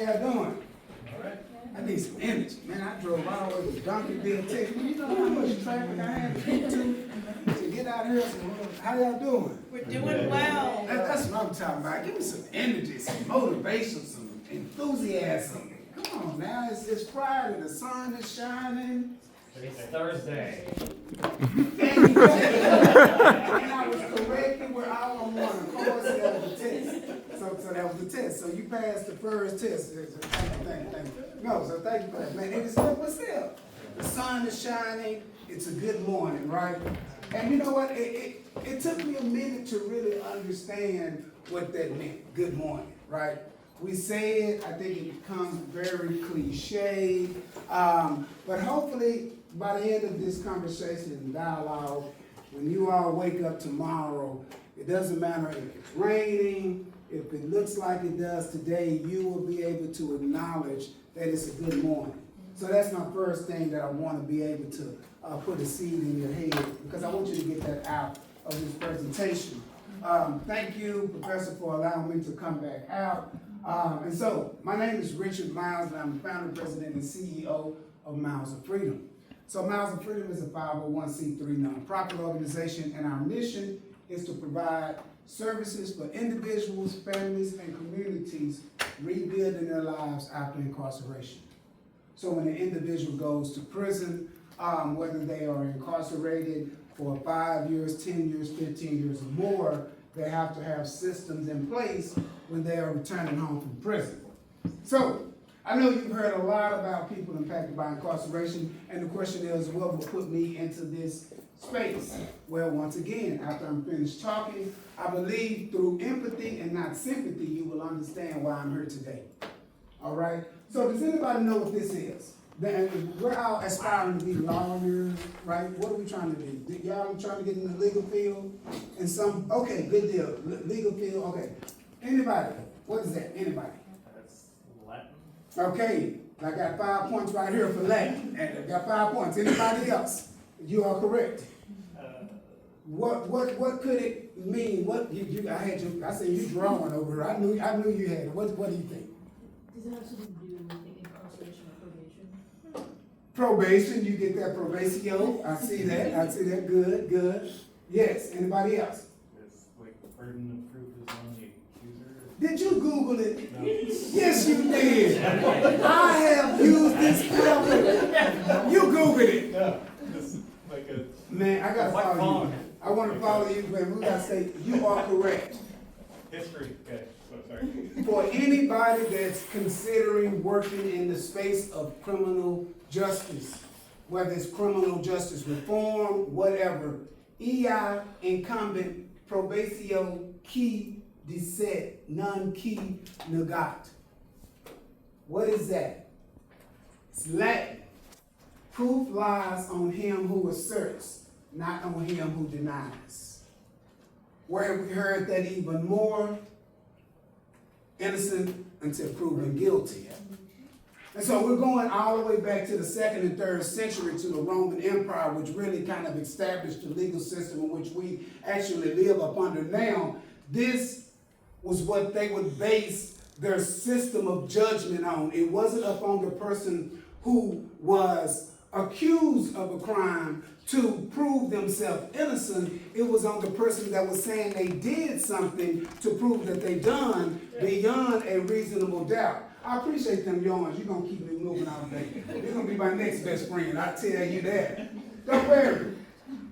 y'all doing? I need some energy, man. I drove all the way to Duncanville, Texas. You know how much traffic I had to get to get out here. How y'all doing? We're doing well. That's what I'm talking about. Give me some energy, some motivation, some enthusiasm. Come on now, it's Friday, the sun is shining. It's Thursday. And I was corrected, we're all on one. Of course, that was the test. So that was the test. So you passed the first test. Thank you. No, so thank you for that, man. And it's but still, the sun is shining. It's a good morning, right? And you know what? It took me a minute to really understand what that meant. Good morning, right? We say it. I think it becomes very cliche. But hopefully, by the end of this conversation and dialogue, when you all wake up tomorrow, it doesn't matter if it's raining, if it looks like it does today, you will be able to acknowledge that it's a good morning. So that's my first thing that I want to be able to put a seed in your head, because I want you to get that out of this presentation. Thank you, Professor, for allowing me to come back out. And so, my name is Richard Miles, and I'm the founder, president, and CEO of Miles of Freedom. So Miles of Freedom is a 501c3 nonprofit organization, and our mission is to provide services for individuals, families, and communities rebuilding their lives after incarceration. So when an individual goes to prison, whether they are incarcerated for 5 years, 10 years, 15 years or more, they have to have systems in place when they are returning home from prison. So, I know you've heard a lot about people impacted by incarceration, and the question is, what will put me into this space? Well, once again, after I'm finished talking, I believe through empathy and not sympathy, you will understand why I'm here today. All right? So does anybody know what this is? We're all aspiring to be lawyers, right? What are we trying to do? Y'all trying to get in the legal field? And some, okay, good deal. Legal field, okay. Anybody? What is that? Anybody? That's Latin. Okay, I got 5 points right here for Latin. And I got 5 points. Anybody else? You are correct. What could it mean? What I said you drawing over here. I knew you had it. What do you think? Does it have something to do with incarceration or probation? Probation, you get that probatio. I see that. Good. Yes. Anybody else? It's like burden of proof is on the accuser. Did you Google it? No. Yes, you did. I have used this tablet. You Googled it. No, just like a. Man, I gotta Like follow phone. you. I want to follow you, but we gotta say you are correct. History. Okay. So sorry. For anybody that's considering working in the space of criminal justice, whether it's criminal justice reform, whatever, EI incumbent probatio qui dicet non qui negat. What is that? It's Latin. Proof lies on him who asserts, not on him who denies. Where have we heard that even more? Innocent until proven guilty. And so we're going all the way back to the 2nd and 3rd century to the Roman Empire, which really kind of established the legal system in which we actually live up under now. This was what they would base their system of judgment on. It wasn't upon the person who was accused of a crime to prove themselves innocent. It was on the person that was saying they did something to prove that they done beyond a reasonable doubt. I appreciate them yawns. You're going to keep me moving all day. You're going to be my next best friend. I tell you that. Don't worry.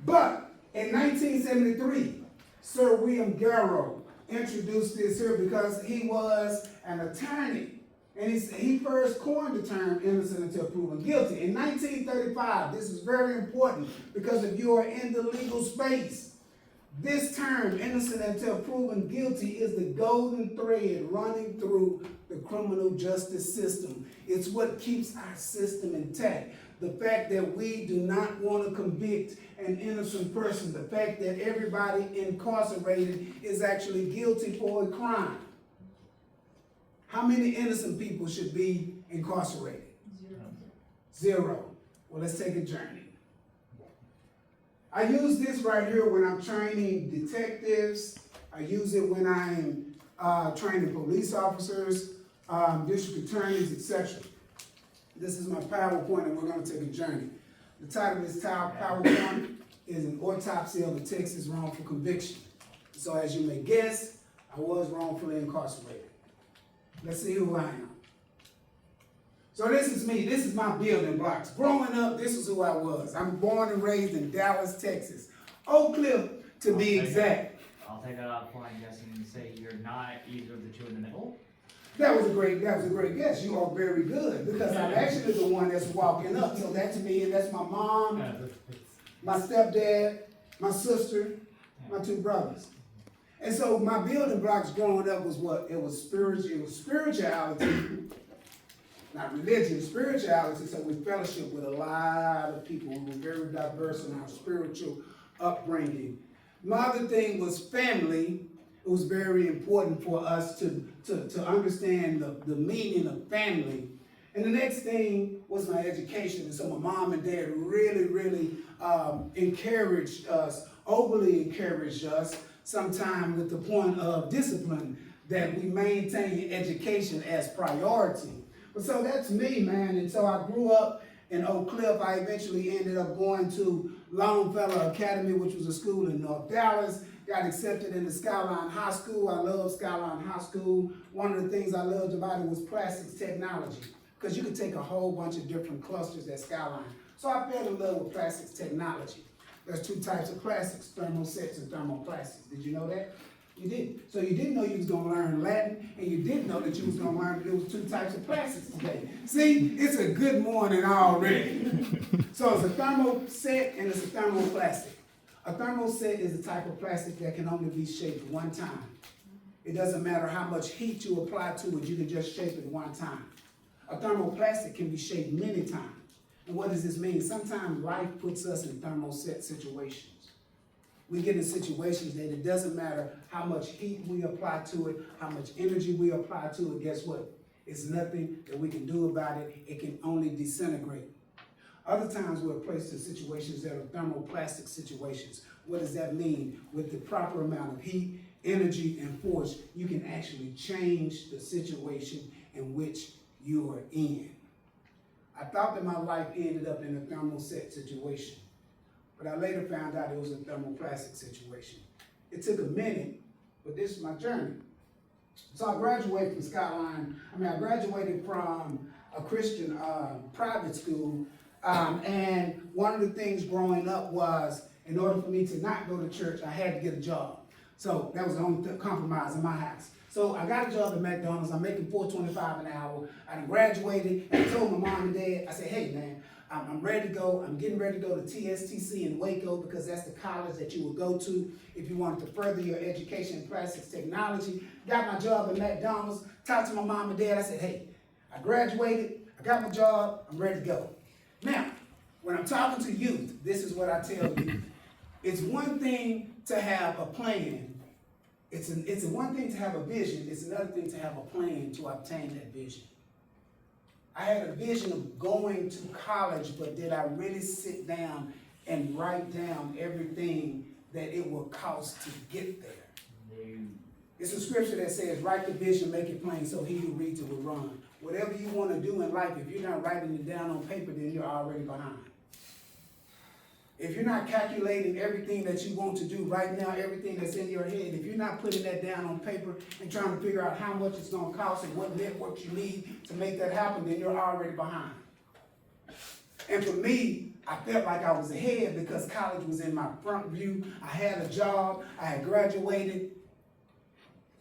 But in 1973, Sir William Garrow introduced this here because he was an attorney. And he first coined the term innocent until proven guilty. In 1935, this is very important because if you are in the legal space, this term, innocent until proven guilty, is the golden thread running through the criminal justice system. It's what keeps our system intact. The fact that we do not want to convict an innocent person. The fact that everybody incarcerated is actually guilty for a crime. How many innocent people should be incarcerated? 0. Well, let's take a journey. I use this right here when I'm training detectives. I use it when I'm training police officers. district attorneys, etc. This is my PowerPoint, and we're gonna take a journey. The title of this PowerPoint is An Autopsy of a Texas Wrongful Conviction. So as you may guess, I was wrongfully incarcerated. Let's see who I am. So this is me, this is my building blocks. Growing up, this is who I was. I'm born and raised in Dallas, Texas. Oak Cliff, to be exact. I'll take that off for I'm guessing and say you're not either of the two in the middle. That was a great guess. You are very good, because I'm actually the one that's walking up. So that's me, and that's my mom, my stepdad, my sister, my two brothers. And so my building blocks growing up was what? It was spirituality, not religion, spirituality. So we fellowship with a lot of people. We were very diverse in our spiritual upbringing. My other thing was family. It was very important for us to understand the meaning of family. And the next thing was my education. And so my mom and dad really encouraged us, overly encouraged us, sometimes with the point of discipline, that we maintain education as priority. But so that's me, man. And so I grew up in Oak Cliff. I eventually ended up going to Longfellow Academy, which was a school in North Dallas. Got accepted into Skyline High School. I love Skyline High School. One of the things I loved about it was plastics technology, because you could take a whole bunch of different clusters at Skyline. So I fell in love with plastics technology. There's two types of plastics, thermosets and thermoplastics. Did you know that? You didn't. So you didn't know you was gonna learn Latin, and you didn't know that you was gonna learn that there was two types of plastics today. See, it's a good morning already. So it's a thermoset and it's a thermoplastic. A thermoset is a type of plastic that can only be shaped one time. It doesn't matter how much heat you apply to it, you can just shape it one time. A thermoplastic can be shaped many times. And what does this mean? Sometimes life puts us in thermoset situations. We get in situations that it doesn't matter how much heat we apply to it, how much energy we apply to it, guess what? It's nothing that we can do about it. It can only disintegrate. Other times we're placed in situations that are thermoplastic situations. What does that mean? With the proper amount of heat, energy, and force, you can actually change the situation in which you are in. I thought that my life ended up in a thermoset situation, but I later found out it was a thermoplastic situation. It took a minute, but this is my journey. So I graduated from Skyline. I graduated from a Christian private school. And one of the things growing up was, in order for me to not go to church, I had to get a job. So that was the only compromise in my house. So I got a job at McDonald's. I'm making $4.25 an hour. I graduated, and I told my mom and dad, I said, hey man, I'm ready to go. I'm getting ready to go to TSTC in Waco, because that's the college that you would go to if you wanted to further your education in plastics technology. Got my job at McDonald's. Talked to my mom and dad. I said, hey, I graduated. I got my job. I'm ready to go. Now, when I'm talking to youth, this is what I tell you. It's one thing to have a plan. It's one thing to have a vision. It's another thing to have a plan to obtain that vision. I had a vision of going to college, but did I really sit down and write down everything that it will cost to get there? No. It's a scripture that says, write the vision, make it plain, so he who reads it will run. Whatever you want to do in life, if you're not writing it down on paper, then you're already behind. If you're not calculating everything that you want to do right now, everything that's in your head, if you're not putting that down on paper and trying to figure out how much it's going to cost and what networks you need to make that happen, then you're already behind. And for me, I felt like I was ahead because college was in my front view. I had a job, I had graduated,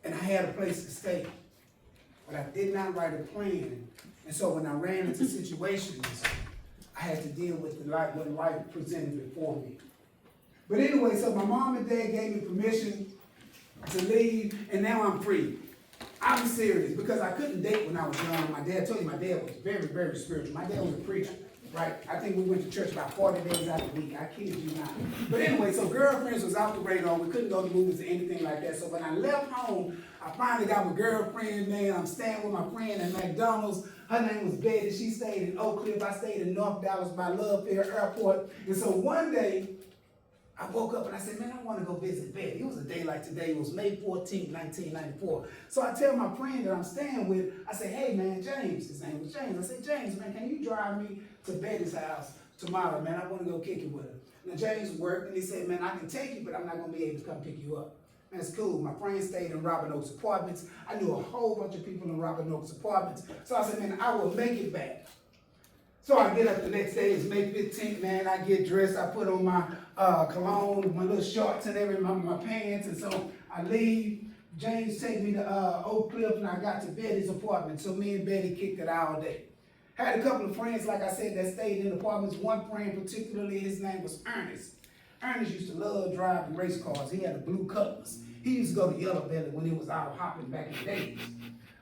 and I had a place to stay. But I did not write a plan. And so when I ran into situations, I had to deal with what life presented before me. But anyway, so my mom and dad gave me permission to leave, and now I'm free. I'm serious, because I couldn't date when I was young. My dad told you my dad was very spiritual. My dad was a preacher, right? I think we went to church about 40 days out of the week. I kid you not. But anyway, so girlfriends was out the radar. We couldn't go to movies or anything like that. So when I left home, I finally got my girlfriend, man. I'm staying with my friend at McDonald's. Her name was Betty. She stayed in Oak Cliff. I stayed in North Dallas by Love Fair Airport. And so one day, I woke up and I said, man, I want to go visit Betty. It was a day like today. It was May 14, 1994. So I tell my friend that I'm staying with, I say, hey, man, James. His name was James. I said, James, man, can you drive me to Betty's house tomorrow, man? I want to go kick it with her. Now, James worked, and he said, man, I can take you, but I'm not going to be able to come pick you up. That's cool. My friend stayed in Robin Oaks Apartments. I knew a whole bunch of people in Robin Oaks Apartments. So I said, man, I will make it back. So I get up the next day, it's May 15th, man, I get dressed, I put on my cologne, my little shorts and everything, my pants, and so I leave. James take me to Oak Cliff, and I got to Betty's apartment, so me and Betty kicked it all day. Had a couple of friends, like I said, that stayed in apartments. One friend particularly, his name was Ernest. Ernest used to love driving race cars. He had a blue Cutlass. He used to go to Yellow Belly when it was out hopping back in the days.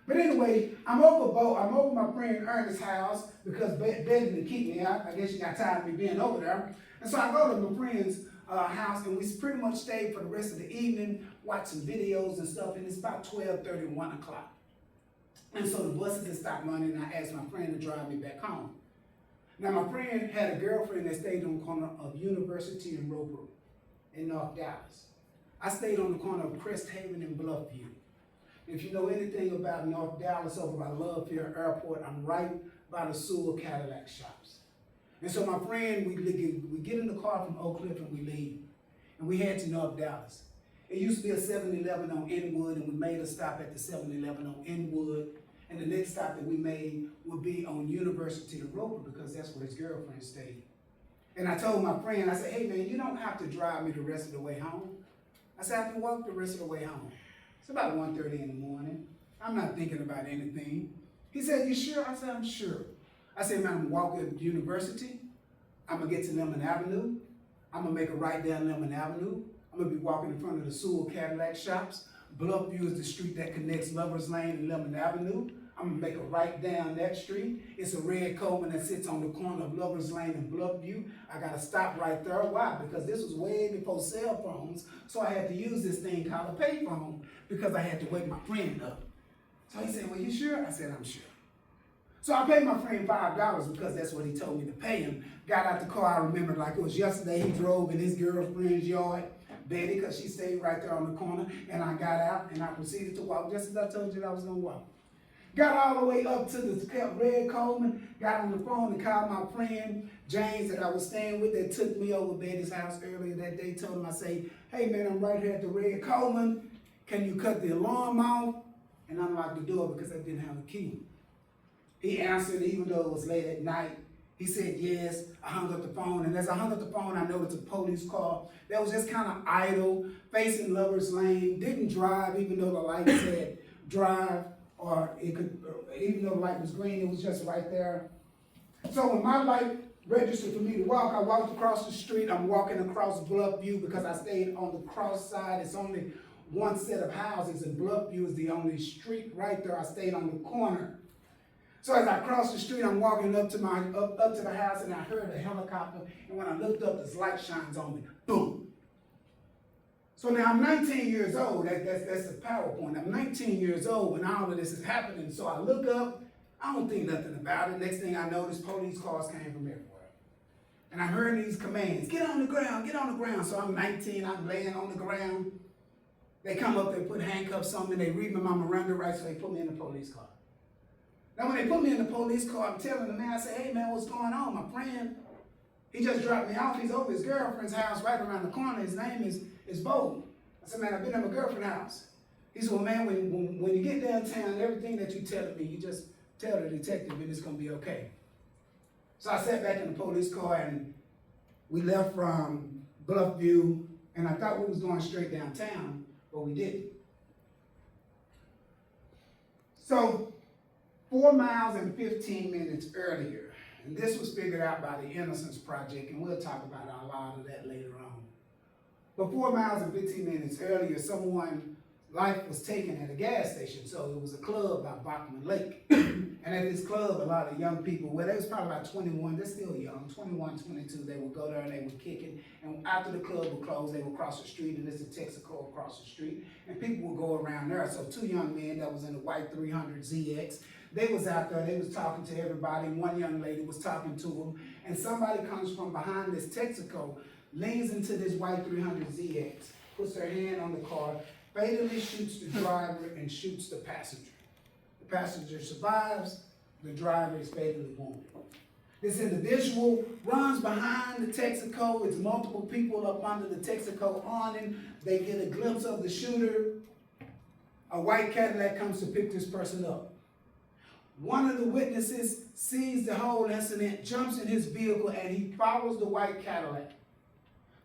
But anyway, I'm over my friend Ernest's house because Betty didn't keep me out. I guess she got tired of me being over there. And so I go to my friend's house, and we pretty much stayed for the rest of the evening, watching videos and stuff, and it's about 12:30, 1 o'clock. And so the buses had stopped running, and I asked my friend to drive me back home. Now, my friend had a girlfriend that stayed on the corner of University and Roper in North Dallas. I stayed on the corner of Crest Haven and Bluffview. If you know anything about North Dallas over by Love Field Airport, I'm right by the Sewell Cadillac shops. And so my friend, we get in the car from Oak Cliff and we leave. And we head to North Dallas. It used to be a 7-Eleven on Inwood, and we made a stop at the 7-Eleven on Inwood. And the next stop that we made would be on University and Roper, because that's where his girlfriend stayed. And I told my friend, I said, hey man, you don't have to drive me the rest of the way home. I said, I can walk the rest of the way home. It's about 1:30 in the morning. I'm not thinking about anything. He said, you sure? I said, I'm sure. I said, man, I'm walking to University. I'm gonna get to Lemon Avenue. I'm gonna make a right down Lemon Avenue. I'm gonna be walking in front of the Sewell Cadillac shops. Bluffview is the street that connects Lovers Lane and Lemon Avenue. I'm gonna make a right down that street. It's a red Coleman that sits on the corner of Lovers Lane and Bluffview. I gotta stop right there. Why? Because this was way before cell phones, so I had to use this thing called a payphone because I had to wake my friend up. So he said, well, you sure? I said, I'm sure. So I paid my friend $5 because that's what he told me to pay him. Got out the car, I remember like it was yesterday. He drove in his girlfriend's yard, Betty, because she stayed right there on the corner, and I got out and I proceeded to walk just as I told you that I was gonna walk. Got all the way up to the red Coleman, got on the phone and called my friend James that I was staying with that took me over Betty's house earlier that day. Told him, I say, hey man, I'm right here at the red Coleman. Can you cut the alarm off and unlock the door because I didn't have a key? He answered, even though it was late at night. He said yes. I hung up the phone, and as I hung up the phone, I noticed a police car that was just kind of idle, facing Lovers Lane, didn't drive even though the light said drive. Or it could, even though the light was green, it was just right there. So when my light registered for me to walk, I walked across the street. I'm walking across Bluffview because I stayed on the cross side. It's only one set of houses, and Bluffview is the only street right there. I stayed on the corner. So as I crossed the street, I'm walking up to the house, and I heard a helicopter. And when I looked up, this light shines on me. Boom. So now I'm 19 years old, that's the PowerPoint. I'm 19 years old when all of this is happening. So I look up, I don't think nothing about it. Next thing I notice, police cars came from everywhere. And I heard these commands, get on the ground, get on the ground. So I'm 19, I'm laying on the ground. They come up, they put handcuffs on me, they read my Miranda rights, so they put me in the police car. Now when they put me in the police car, I'm telling the man, I say, hey man, what's going on? My friend, he just dropped me off. He's over his girlfriend's house right around the corner. His name is Bo. I said, man, I've been at my girlfriend's house. He said, well, man, when you get downtown, everything that you telling me, you just tell the detective and it's going to be okay. So I sat back in the police car, and we left from Bluffview, and I thought we was going straight downtown, but we didn't. So 4 miles and 15 minutes earlier, and this was figured out by the Innocence Project, and we'll talk about a lot of that later on. But 4 miles and 15 minutes earlier, someone's life was taken at a gas station. So it was a club by Bachman Lake. And And at this club, a lot of young people, well, they was probably about 21, they're still young, 21, 22, they would go there and they would kick it. And after the club would close, they would cross the street, and it's a Texaco across the street. And people would go around there. So two young men that was in the white 300 ZX, they was out there, they was talking to everybody. One young lady was talking to them. And somebody comes from behind this Texaco, leans into this white 300 ZX, puts her hand on the car, fatally shoots the driver and shoots the passenger. The passenger survives, the driver is fatally wounded. This individual runs behind the Texaco. It's multiple people up under the Texaco awning. They get a glimpse of the shooter. A white Cadillac comes to pick this person up. One of the witnesses sees the whole incident, jumps in his vehicle, and he follows the white Cadillac.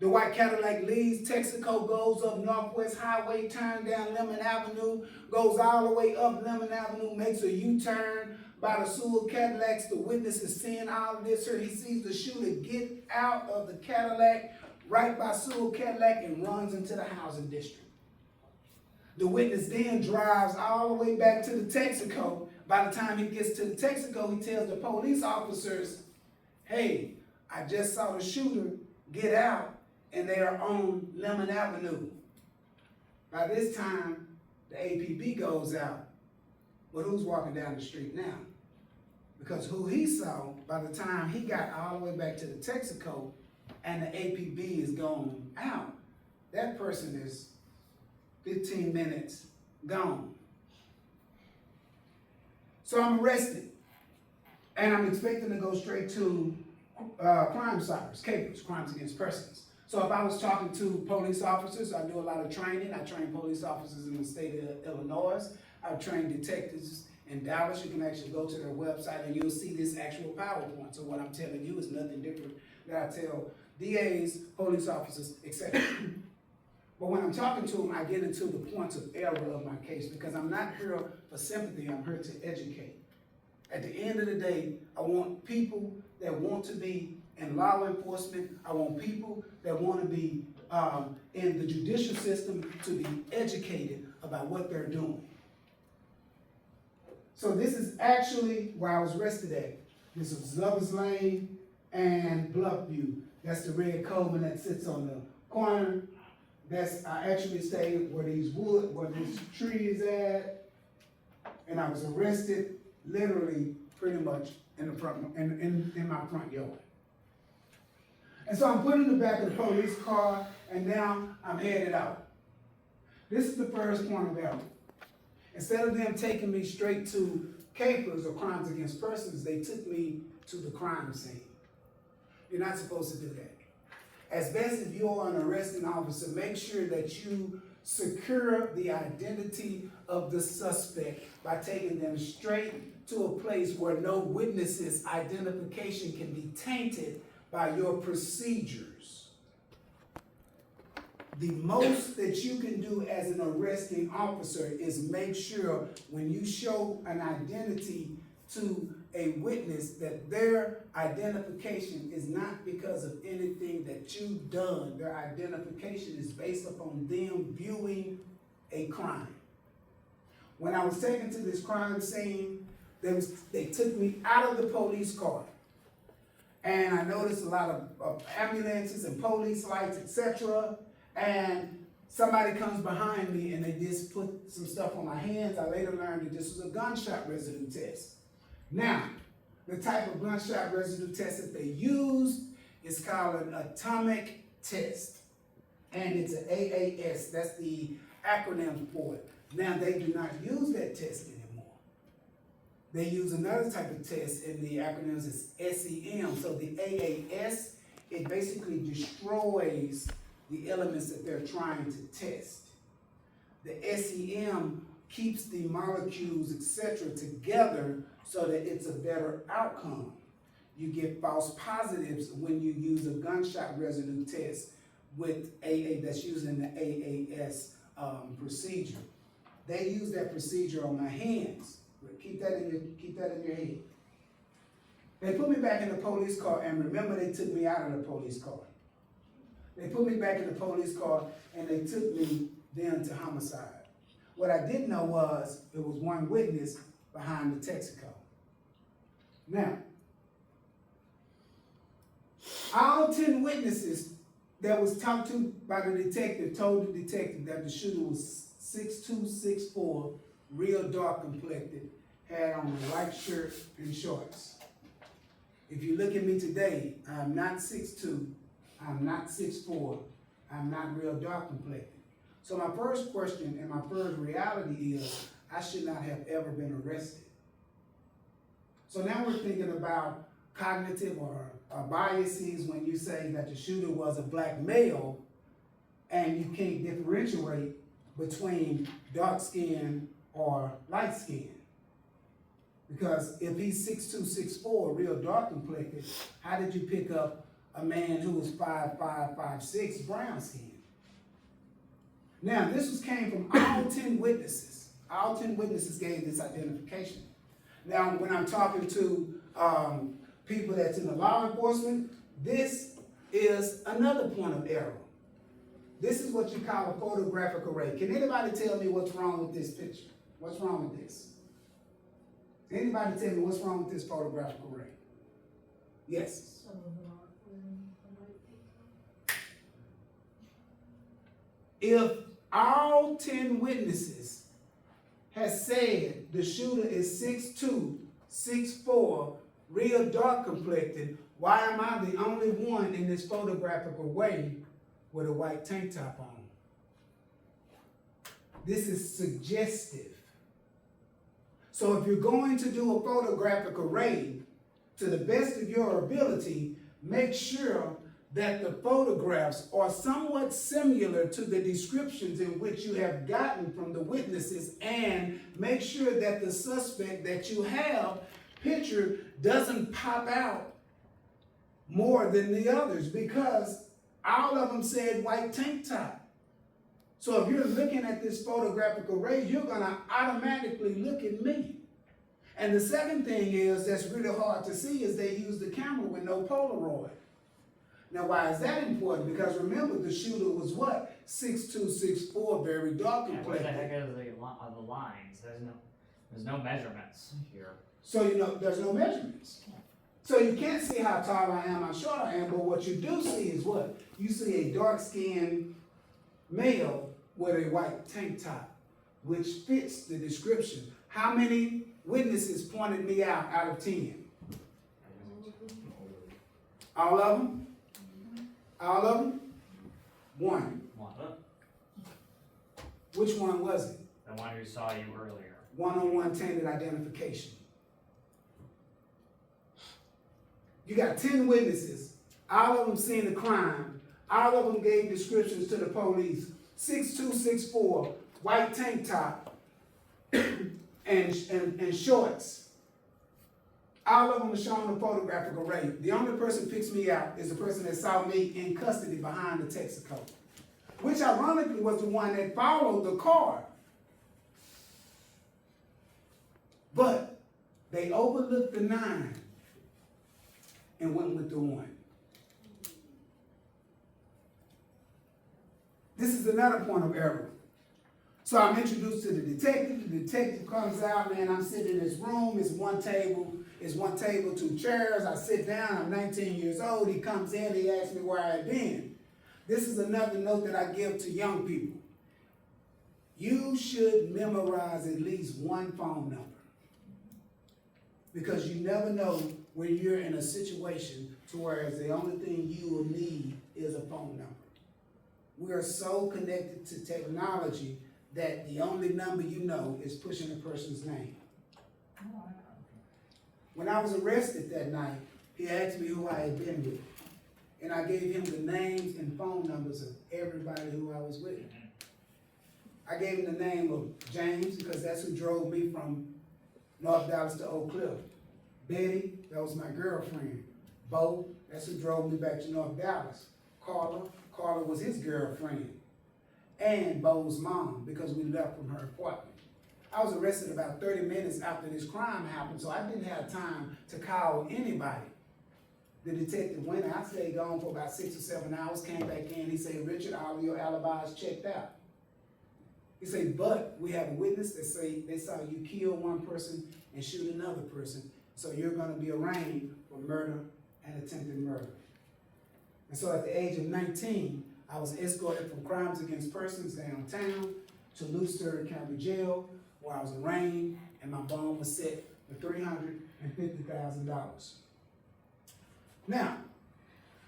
The white Cadillac leaves Texaco, goes up Northwest Highway, turns down Lemon Avenue, goes all the way up Lemon Avenue, makes a U-turn by the Sewell Cadillacs. The witness is seeing all of this here. He sees the shooter get out of the Cadillac right by Sewell Cadillac and runs into the housing district. The witness then drives all the way back to the Texaco. By the time he gets to the Texaco, he tells the police officers, hey, I just saw the shooter get out, and they are on Lemon Avenue. By this time, the APB goes out. But who's walking down the street now? Because who he saw, by the time he got all the way back to the Texaco and the APB is going out, that person is 15 minutes gone. So I'm arrested, and I'm expecting to go straight to Crime Stoppers, CAPERS, Crimes Against Persons. So if I was talking to police officers, I do a lot of training. I train police officers in the state of Illinois. I've trained detectives in Dallas. You can actually go to their website and you'll see this actual PowerPoint. So what I'm telling you is nothing different that I tell DAs, police officers, etc. But when I'm talking to them, I get into the points of error of my case, because I'm not here for sympathy, I'm here to educate. At the end of the day, I want people that want to be in law enforcement, I want people that want to be in the judicial system to be educated about what they're doing. So this is actually where I was arrested at. This is Lovers Lane and Bluffview. That's the red Coleman that sits on the corner. I actually stayed where this tree is at, and I was arrested literally pretty much in my front yard. And so I'm put in the back of the police car, and now I'm headed out. This is the first point of error. Instead of them taking me straight to CAPERS or Crimes Against Persons, they took me to the crime scene. You're not supposed to do that. As best if you are an arresting officer, make sure that you secure the identity of the suspect by taking them straight to a place where no witness's identification can be tainted by your procedures. The most that you can do as an arresting officer is make sure when you show an identity to a witness that their identification is not because of anything that you've done. Their identification is based upon them viewing a crime. When I was taken to this crime scene, they took me out of the police car. And I noticed a lot of ambulances and police lights, etc. And somebody comes behind me and they just put some stuff on my hands. I later learned that this was a gunshot residue test. Now, the type of gunshot residue test that they used is called an atomic test. And it's an AAS, that's the acronym for it. Now, they do not use that test anymore. They use another type of test, and the acronyms is SEM. So the AAS, it basically destroys the elements that they're trying to test. The SEM keeps the molecules, etc., together so that it's a better outcome. You get false positives when you use a gunshot residue test with that's using the AAS procedure. They use that procedure on my hands. Keep that in your head. They put me back in the police car, and remember, they took me out of the police car. They put me back in the police car, and they took me then to homicide. What I didn't know was there was one witness behind the Texaco. Now, all 10 witnesses that was talked to by the detective told the detective that the shooter was 6'2", 6'4", real dark complected, had on a white shirt and shorts. If you look at me today, I'm not 6'2", I'm not 6'4", I'm not real dark complected. So my first question and my first reality is, I should not have ever been arrested. So now we're thinking about cognitive or biases when you say that the shooter was a black male and you can't differentiate between dark skin or light skin. Because if he's 6'2", 6'4", real dark complected, how did you pick up a man who was 5'5", 5'6", brown skin? Now, this came from all 10 witnesses. All 10 witnesses gave this identification. Now, when I'm talking to people that's in the law enforcement, this is another point of error. This is what you call a photographic array. Can anybody tell me what's wrong with this picture? What's wrong with this? Anybody tell me what's wrong with this photographic array? Yes. Some of them are wearing a white If all 10 witnesses has said the shooter is 6'2", 6'4", real dark complected, why am I the only one in this photographic array with a white tank top on? This is suggestive. So if you're going to do a photographic array, to the best of your ability, make sure that the photographs are somewhat similar to the descriptions in which you have gotten from the witnesses, and make sure that the suspect that you have pictured doesn't pop out more than the others, because all of them said white tank top. So if you're looking at this photographic array, you're gonna automatically look at me. And the second thing is that's really hard to see is they use the camera with no Polaroid. Now, why is that important? Because remember, the shooter was what? 6'2", 6'4", very dark Yeah, where the complected. heck are the lines? There's no measurements here. So you know, there's no measurements. So you can't see how tall I am, how short I am, but what you do see is what? You see a dark-skinned male with a white tank top, which fits the description. How many witnesses pointed me out of 10? All of them? All of them? One. Which one was it? The one who saw you earlier. One-on-one tainted identification. You got 10 witnesses, all of them seen the crime, all of them gave descriptions to the police. 6'2", 6'4", white tank top, and shorts. All of them are shown a photographic array. The only person who picks me out is the person that saw me in custody behind the Texaco, which ironically was the one that followed the car. But they overlooked the 9 and went with the 1. This is another point of error. So I'm introduced to the detective. The detective comes out, man, I'm sitting in this room. It's one table, 2 chairs. I sit down, I'm 19 years old. He comes in, he asks me where I've been. This is another note that I give to young people. You should memorize at least one phone number, because you never know when you're in a situation to where the only thing you will need is a phone number. We are so connected to technology that the only number you know is pushing a person's name. When I was arrested that night, he asked me who I had been with. And I gave him the names and phone numbers of everybody who I was with. I gave him the name of James, because that's who drove me from North Dallas to Oak Cliff. Betty, that was my girlfriend. Bo, that's who drove me back to North Dallas. Carla was his girlfriend. And Bo's mom, because we left from her apartment. I was arrested about 30 minutes after this crime happened, so I didn't have time to call anybody. The detective went out, I stayed gone for about 6 or 7 hours, came back in, he said, Richard, all of your alibis checked out. He said, but we have a witness that say they saw you kill one person and shoot another person. So you're gonna be arraigned for murder and attempted murder. And so at the age of 19, I was escorted from crimes against persons downtown to Lucerne County Jail, where I was arraigned and my bond was set for $350,000. Now,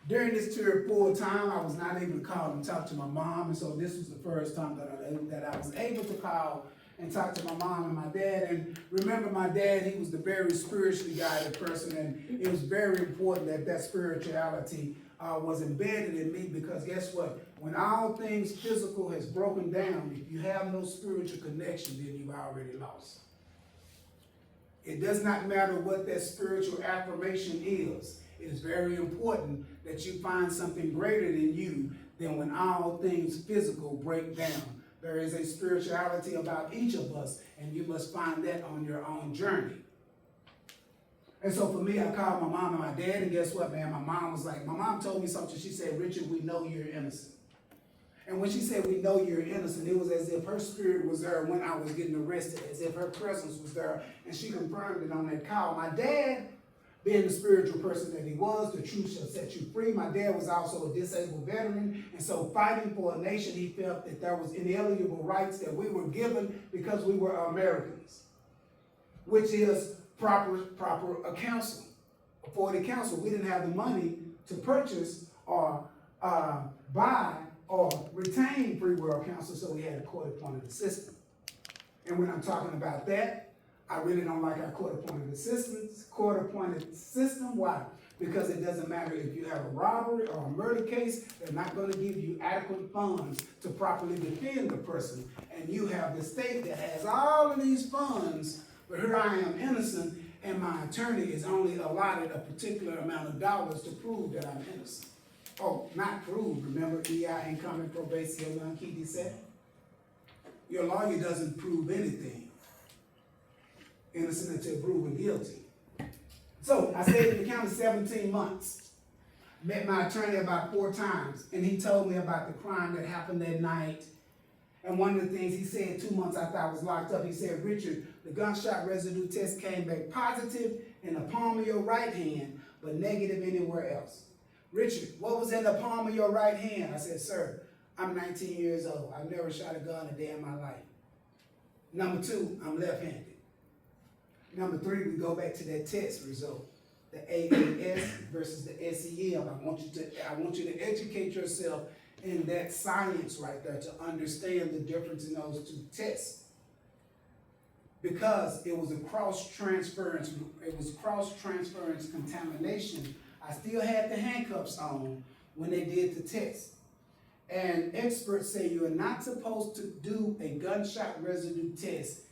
during this period full time, I was not able to call and talk to my mom, and so this was the first time that I was able to call and talk to my mom and my dad. And remember, my dad, he was the very spiritually guided person, and it was very important that that spirituality was embedded in me, because guess what? When all things physical has broken down, if you have no spiritual connection, then you've already lost. It does not matter what that spiritual affirmation is. It is very important that you find something greater than you than when all things physical break down. There is a spirituality about each of us, and you must find that on your own journey. And so for me, I called my mom and my dad, and guess what, man? My mom told me something. She said, Richard, we know you're innocent. And when she said, we know you're innocent, it was as if her spirit was there when I was getting arrested, as if her presence was there, and she confirmed it on that call. My dad, being the spiritual person that he was, the truth shall set you free. My dad was also a disabled veteran, and so fighting for a nation, he felt that there was inalienable rights that we were given because we were Americans, which is proper counsel. For the counsel, we didn't have the money to purchase or buy or retain free world counsel, so we had a court-appointed assistant. And when I'm talking about that, I really don't like our court-appointed assistants, court-appointed system. Why? Because it doesn't matter if you have a robbery or a murder case, they're not going to give you adequate funds to properly defend the person. And you have the state that has all of these funds, but here I am innocent, and my attorney is only allotted a particular amount of dollars to prove that I'm innocent. Oh, not prove. Remember, EI, income probation, non qui decet? Your lawyer doesn't prove anything. Innocent until proven guilty. So I stayed in the county 17 months. Met my attorney about 4 times, and he told me about the crime that happened that night. And one of the things he said 2 months after I was locked up, he said, Richard, the gunshot residue test came back positive in the palm of your right hand, but negative anywhere else. Richard, what was in the palm of your right hand? I said, sir, I'm 19 years old. I've never shot a gun a day in my life. Number 2, I'm left-handed. Number 3, we go back to that test result, the AAS versus the SEL. I want you to educate yourself in that science right there to understand the difference in those 2 tests. Because it was a cross-transference contamination, I still had the handcuffs on when they did the test. And experts say you are not supposed to do a gunshot residue test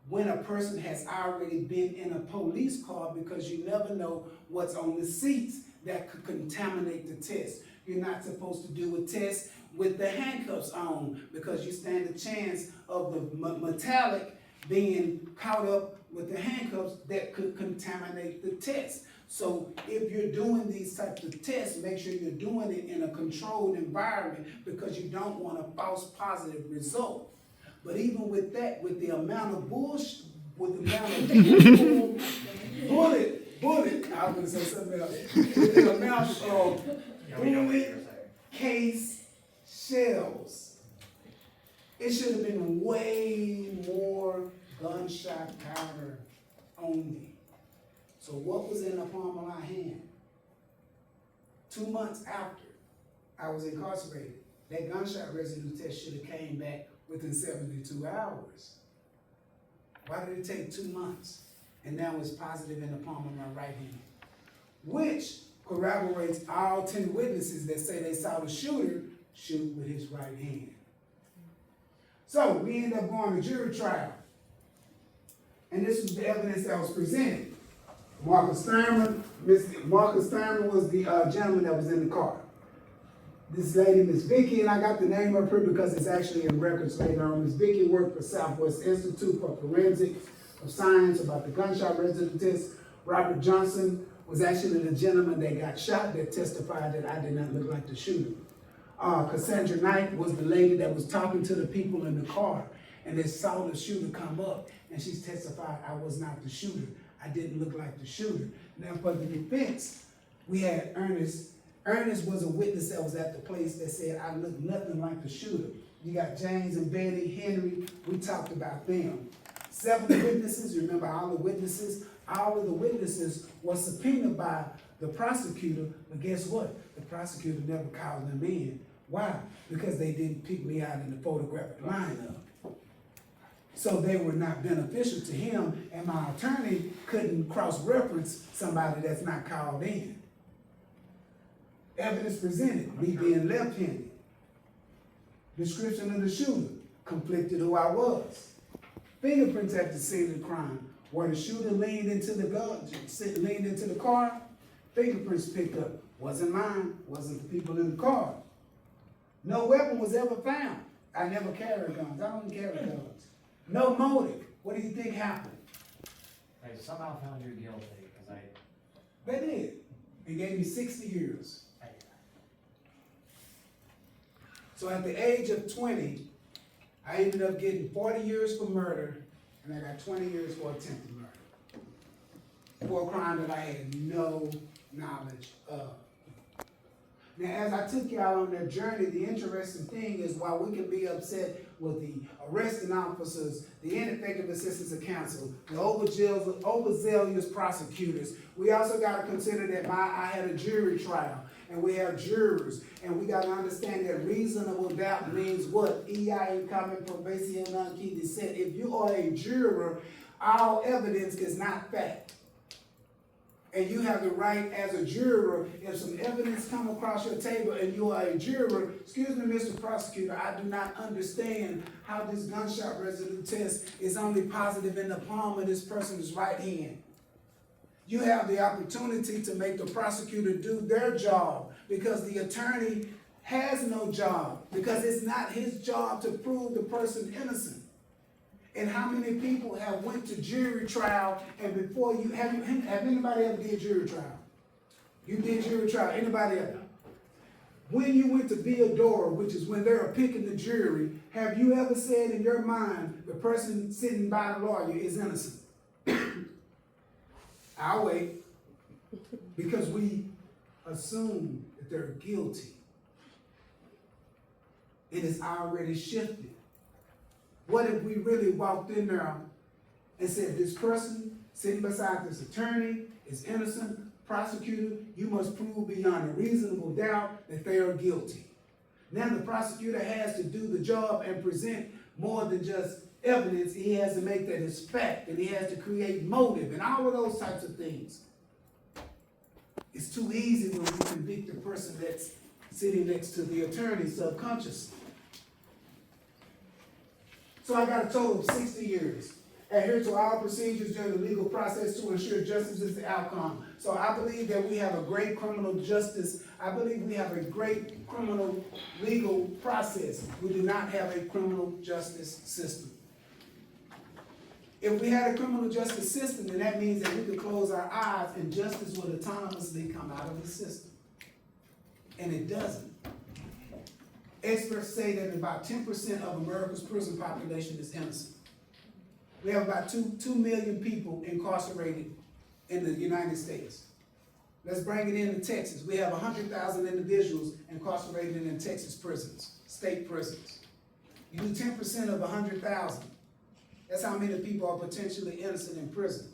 when a person has already been in a police car, because you never know what's on the seats that could contaminate the test. You're not supposed to do a test with the handcuffs on, because you stand a chance of the metallic being caught up with the handcuffs that could contaminate the test. So if you're doing these types of tests, make sure you're doing it in a controlled environment, because you don't want a false positive result. But even with that, with the amount of bullshit, with the amount of bullet, I was going to say something else, with the amount of bullet case shells, it should have been way more gunshot powder only. So what was in the palm of my hand? 2 months after I was incarcerated, that gunshot residue test should have came back within 72 hours. Why did it take 2 months? And now it's positive in the palm of my right hand, which corroborates all 10 witnesses that say they saw the shooter shoot with his right hand. So we end up going to jury trial. And this was the evidence that was presented. Marcus Thurman was the gentleman that was in the car. This lady, Miss Vicky, and I got the name of her because it's actually in records later on. Miss Vicky worked for Southwest Institute for Forensic Science about the gunshot residue test. Robert Johnson was actually the gentleman that got shot that testified that I did not look like the shooter. Cassandra Knight was the lady that was talking to the people in the car, and they saw the shooter come up, and she testified I was not the shooter. I didn't look like the shooter. Now for the defense, we had Ernest. Ernest was a witness that was at the place that said, I look nothing like the shooter. You got James and Betty, Henry, we talked about them. 7 witnesses, you remember all the witnesses? All of the witnesses were subpoenaed by the prosecutor, but guess what? The prosecutor never called them in. Why? Because they didn't pick me out in the photographic lineup. So they were not beneficial to him, and my attorney couldn't cross-reference somebody that's not called in. Evidence presented, me being left-handed. Description of the shooter, conflicted who I was. Fingerprints at the scene of the crime, where the shooter leaned into the car, fingerprints picked up. Wasn't mine, wasn't the people in the car. No weapon was ever found. I never carry guns, I don't carry guns. No motive, what do you think happened? They somehow found you guilty, because They did, and gave me 60 years. So at the age of 20, I ended up getting 40 years for murder, and I got 20 years for attempted murder. For a crime that I had no knowledge of. Now, as I took y'all on that journey, the interesting thing is while we can be upset with the arresting officers, the ineffective assistance of counsel, the overzealous prosecutors, we also got to consider that I had a jury trial, and we have jurors, and we got to understand that reasonable doubt means what? EI common probation non qui dissent. If you are a juror, all evidence is not fact. And you have the right as a juror, if some evidence come across your table and you are a juror, excuse me, Mr. Prosecutor, I do not understand how this gunshot residue test is only positive in the palm of this person's right hand. You have the opportunity to make the prosecutor do their job because the attorney has no job because it's not his job to prove the person innocent. And how many people have went to jury trial and before you, have anybody ever did jury trial? You did jury trial, anybody ever? When you went to Theodora, which is when they're picking the jury, have you ever said in your mind, the person sitting by the lawyer is innocent? I'll wait, because we assume that they're guilty. It is already shifted. What if we really walked in there and said, this person sitting beside this attorney is innocent, prosecutor, you must prove beyond a reasonable doubt that they are guilty. Now the prosecutor has to do the job and present more than just evidence. He has to make that his fact, and he has to create motive and all of those types of things. It's too easy when we convict the person that's sitting next to the attorney subconsciously. So I got a total of 60 years. Adhere to all procedures during the legal process to ensure justice is the outcome. So I believe that we have a great criminal justice. I believe we have a great criminal legal process. We do not have a criminal justice system. If we had a criminal justice system, then that means that we could close our eyes and justice would autonomously come out of the system. And it doesn't. Experts say that about 10% of America's prison population is innocent. We have about 2 million people incarcerated in the United States. Let's bring it into Texas. We have 100,000 individuals incarcerated in Texas prisons, state prisons. You do 10% of 100,000. That's how many people are potentially innocent in prison.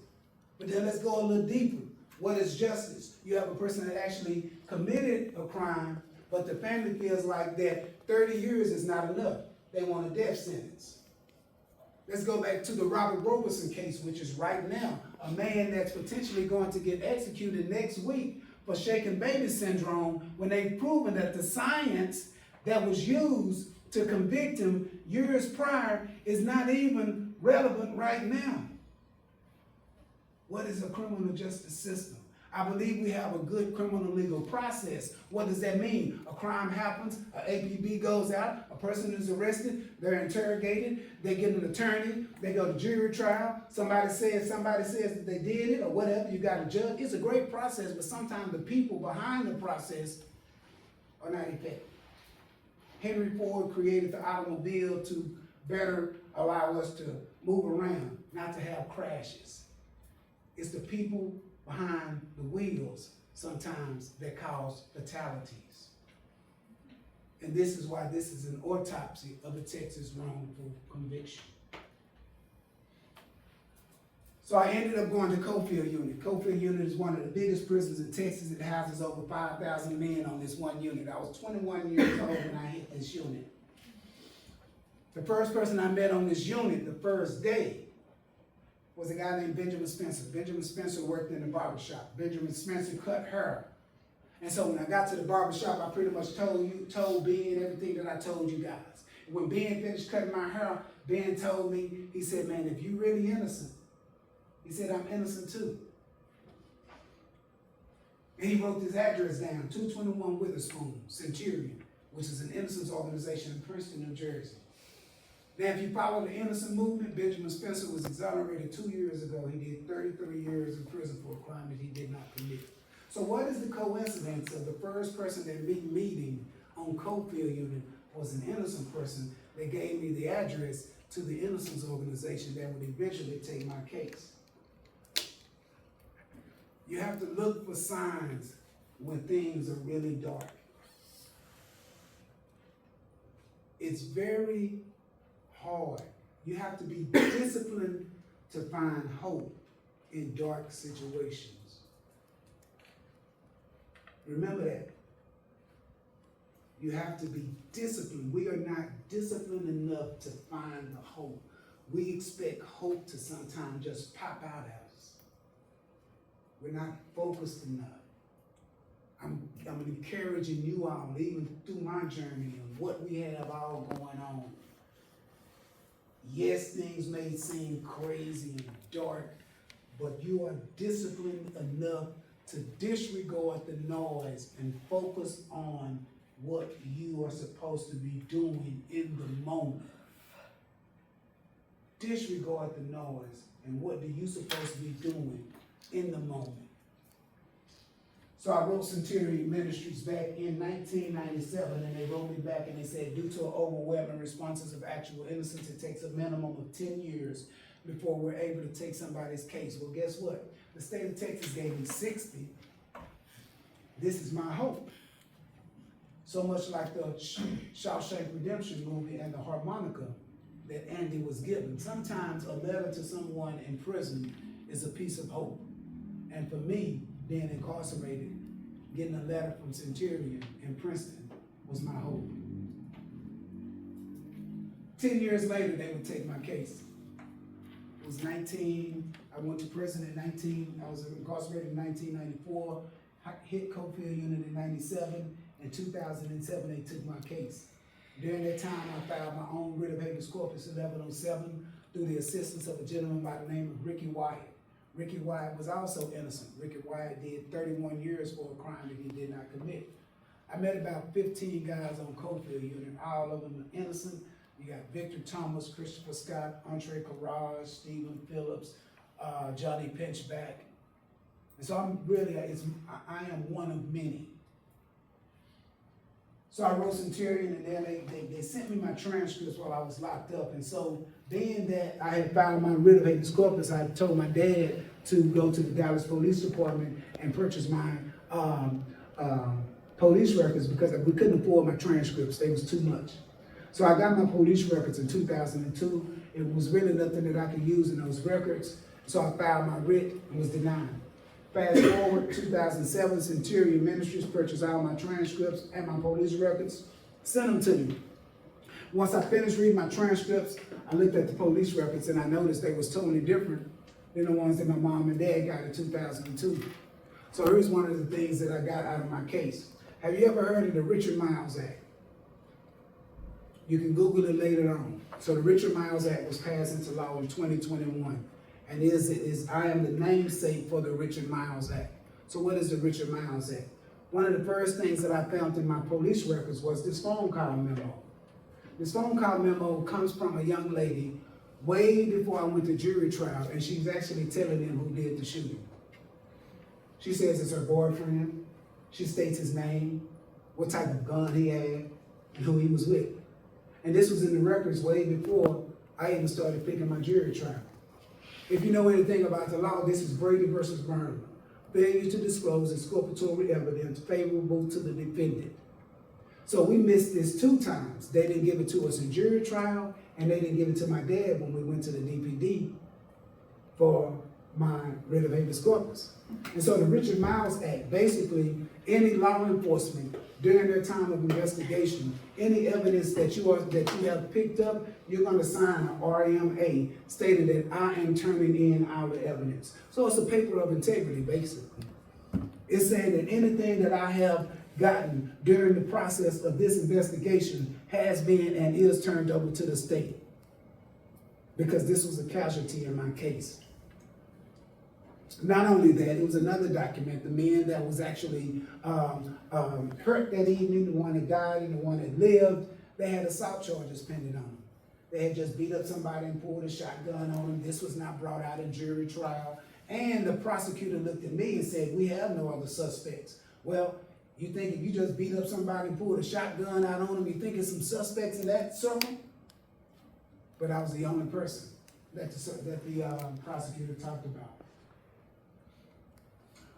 But then let's go a little deeper. What is justice? You have a person that actually committed a crime, but the family feels like that 30 years is not enough. They want a death sentence. Let's go back to the Robert Roberson case, which is right now. A man that's potentially going to get executed next week for shaken baby syndrome when they've proven that the science that was used to convict him years prior is not even relevant right now. What is a criminal justice system? I believe we have a good criminal legal process. What does that mean? A crime happens, an APB goes out, a person is arrested, they're interrogated, they get an attorney, they go to jury trial, somebody says that they did it or whatever, you got a judge. It's a great process, but sometimes the people behind the process are not effective. Henry Ford created the automobile to better allow us to move around, not to have crashes. It's the people behind the wheels sometimes that cause fatalities. And this is why this is an autopsy of a Texas wrongful conviction. So I ended up going to Cofield Unit. Cofield Unit is one of the biggest prisons in Texas. It houses over 5,000 men on this one unit. I was 21 years old when I hit this unit. The first person I met on this unit the first day was a guy named Benjamin Spencer. Benjamin Spencer worked in the barbershop. Benjamin Spencer cut hair. And so when I got to the barbershop, I pretty much told Ben everything that I told you guys. When Ben finished cutting my hair, Ben told me, he said, man, if you really innocent, he said, I'm innocent too. And he wrote this address down, 221 Witherspoon, Centurion, which is an innocence organization in Princeton, New Jersey. Now, if you follow the innocent movement, Benjamin Spencer was exonerated 2 years ago. He did 33 years in prison for a crime that he did not commit. So what is the coincidence of the first person that we meeting on Cofield Unit was an innocent person that gave me the address to the innocence organization that would eventually take my case? You have to look for signs when things are really dark. It's very hard. You have to be disciplined to find hope in dark situations. Remember that. You have to be disciplined. We are not disciplined enough to find the hope. We expect hope to sometimes just pop out at us. We're not focused enough. I'm encouraging you all, even through my journey and what we have all going on. Yes, things may seem crazy and dark, but you are disciplined enough to disregard the noise and focus on what you are supposed to be doing in the moment. Disregard the noise and what are you supposed to be doing in the moment. So I wrote Centurion Ministries back in 1997, and they wrote me back and they said, due to an overwhelming responses of actual innocence, it takes a minimum of 10 years before we're able to take somebody's case. Well, guess what? The state of Texas gave me 60. This is my hope. So much like the Shawshank Redemption movie and the harmonica that Andy was given. Sometimes a letter to someone in prison is a piece of hope. And for me, being incarcerated, getting a letter from Centurion in Princeton was my hope. 10 years later, they would take my case. It was 19, I went to prison in 19, I was incarcerated in 1994, hit Cofield Unit in 97, in 2007, they took my case. During that time, I filed my own writ of habeas corpus 1107 through the assistance of a gentleman by the name of Ricky Wyatt. Ricky Wyatt was also innocent. Ricky Wyatt did 31 years for a crime that he did not commit. I met about 15 guys on Cofield Unit, all of them are innocent. You got Victor Thomas, Christopher Scott, Andre Carrage, Stephen Phillips, Johnny Pinchback. And so I'm really, I am one of many. So I wrote Centurion, and then they sent me my transcripts while I was locked up. And so being that I had filed my writ of habeas corpus, I told my dad to go to the Dallas Police Department and purchase my police records because we couldn't afford my transcripts. They was too much. So I got my police records in 2002. It was really nothing that I could use in those records. So I filed my writ and was denied. Fast forward, 2007, Centurion Ministries purchased all my transcripts and my police records, sent them to me. Once I finished reading my transcripts, I looked at the police records and I noticed they was totally different than the ones that my mom and dad got in 2002. So here's one of the things that I got out of my case. Have you ever heard of the Richard Miles Act? You can Google it later on. So the Richard Miles Act was passed into law in 2021. And I am the namesake for the Richard Miles Act. So what is the Richard Miles Act? One of the first things that I found in my police records was this phone call memo. This phone call memo comes from a young lady way before I went to jury trial, and she's actually telling them who did the shooting. She says it's her boyfriend. She states his name, what type of gun he had, and who he was with. And this was in the records way before I even started picking my jury trial. If you know anything about the law, this is Brady versus Burnham. Failure to disclose exculpatory evidence favorable to the defendant. So we missed this 2 times. They didn't give it to us in jury trial, and they didn't give it to my dad when we went to the DPD for my writ of habeas corpus. And so the Richard Miles Act, basically, any law enforcement during their time of investigation, any evidence that you have picked up, you're going to sign an RMA stating that I am turning in our evidence. So it's a paper of integrity, basically. It's saying that anything that I have gotten during the process of this investigation has been and is turned over to the state, because this was a casualty in my case. Not only that, it was another document, the man that was actually hurt that evening, the one that died and the one that lived, they had assault charges pending on them. They had just beat up somebody and pulled a shotgun on them. This was not brought out in jury trial. And the prosecutor looked at me and said, we have no other suspects. Well, you think if you just beat up somebody and pulled a shotgun out on them, you think there's some suspects in that circle? But I was the only person that the prosecutor talked about.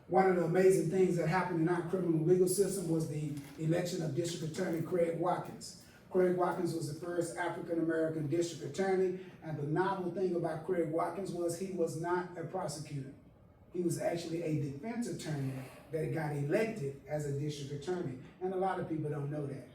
One of the amazing things that happened in our criminal legal system was the election of District Attorney Craig Watkins. Craig Watkins was the first African-American district attorney, and the novel thing about Craig Watkins was he was not a prosecutor. He was actually a defense attorney that got elected as a district attorney, and a lot of people don't know that.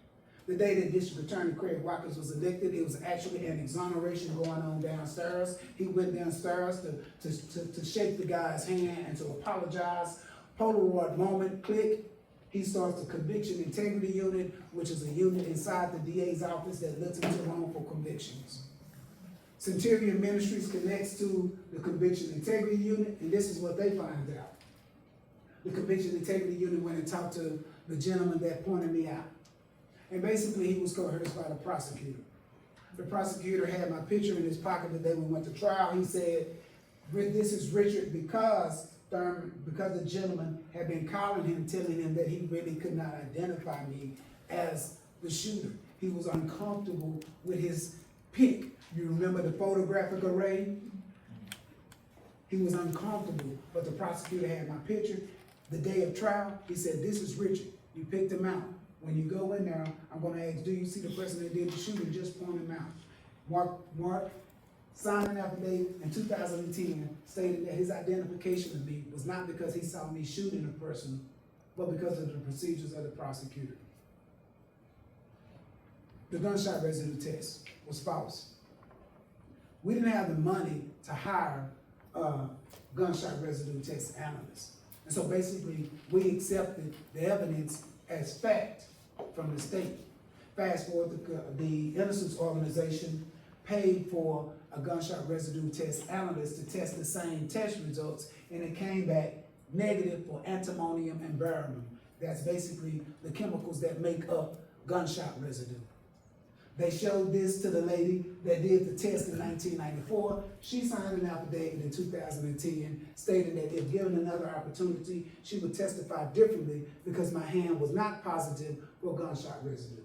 The day that District Attorney Craig Watkins was elected, it was actually an exoneration going on downstairs. He went downstairs to shake the guy's hand and to apologize. Polaroid moment, click. He starts the Conviction Integrity Unit, which is a unit inside the DA's office that looks into wrongful convictions. Centurion Ministries connects to the Conviction Integrity Unit, and this is what they find out. The Conviction Integrity Unit went and talked to the gentleman that pointed me out. And basically, he was coerced by the prosecutor. The prosecutor had my picture in his pocket the day we went to trial. He said, this is Richard because the gentleman had been calling him, telling him that he really could not identify me as the shooter. He was uncomfortable with his pick. You remember the photographic array? He was uncomfortable, but the prosecutor had my picture. The day of trial, he said, this is Richard. You picked him out. When you go in there, I'm going to ask, do you see the person that did the shooting? Just point him out. Mark signed an affidavit in 2010 stating that his identification of me was not because he saw me shooting a person, but because of the procedures of the prosecutor. The gunshot residue test was false. We didn't have the money to hire a gunshot residue test analyst. And so basically, we accepted the evidence as fact from the state. Fast forward, the Innocence Organization paid for a gunshot residue test analyst to test the same test results, and it came back negative for antimonium and barium. That's basically the chemicals that make up gunshot residue. They showed this to the lady that did the test in 1994. She signed an affidavit in 2010 stating that if given another opportunity, she would testify differently because my hand was not positive for gunshot residue.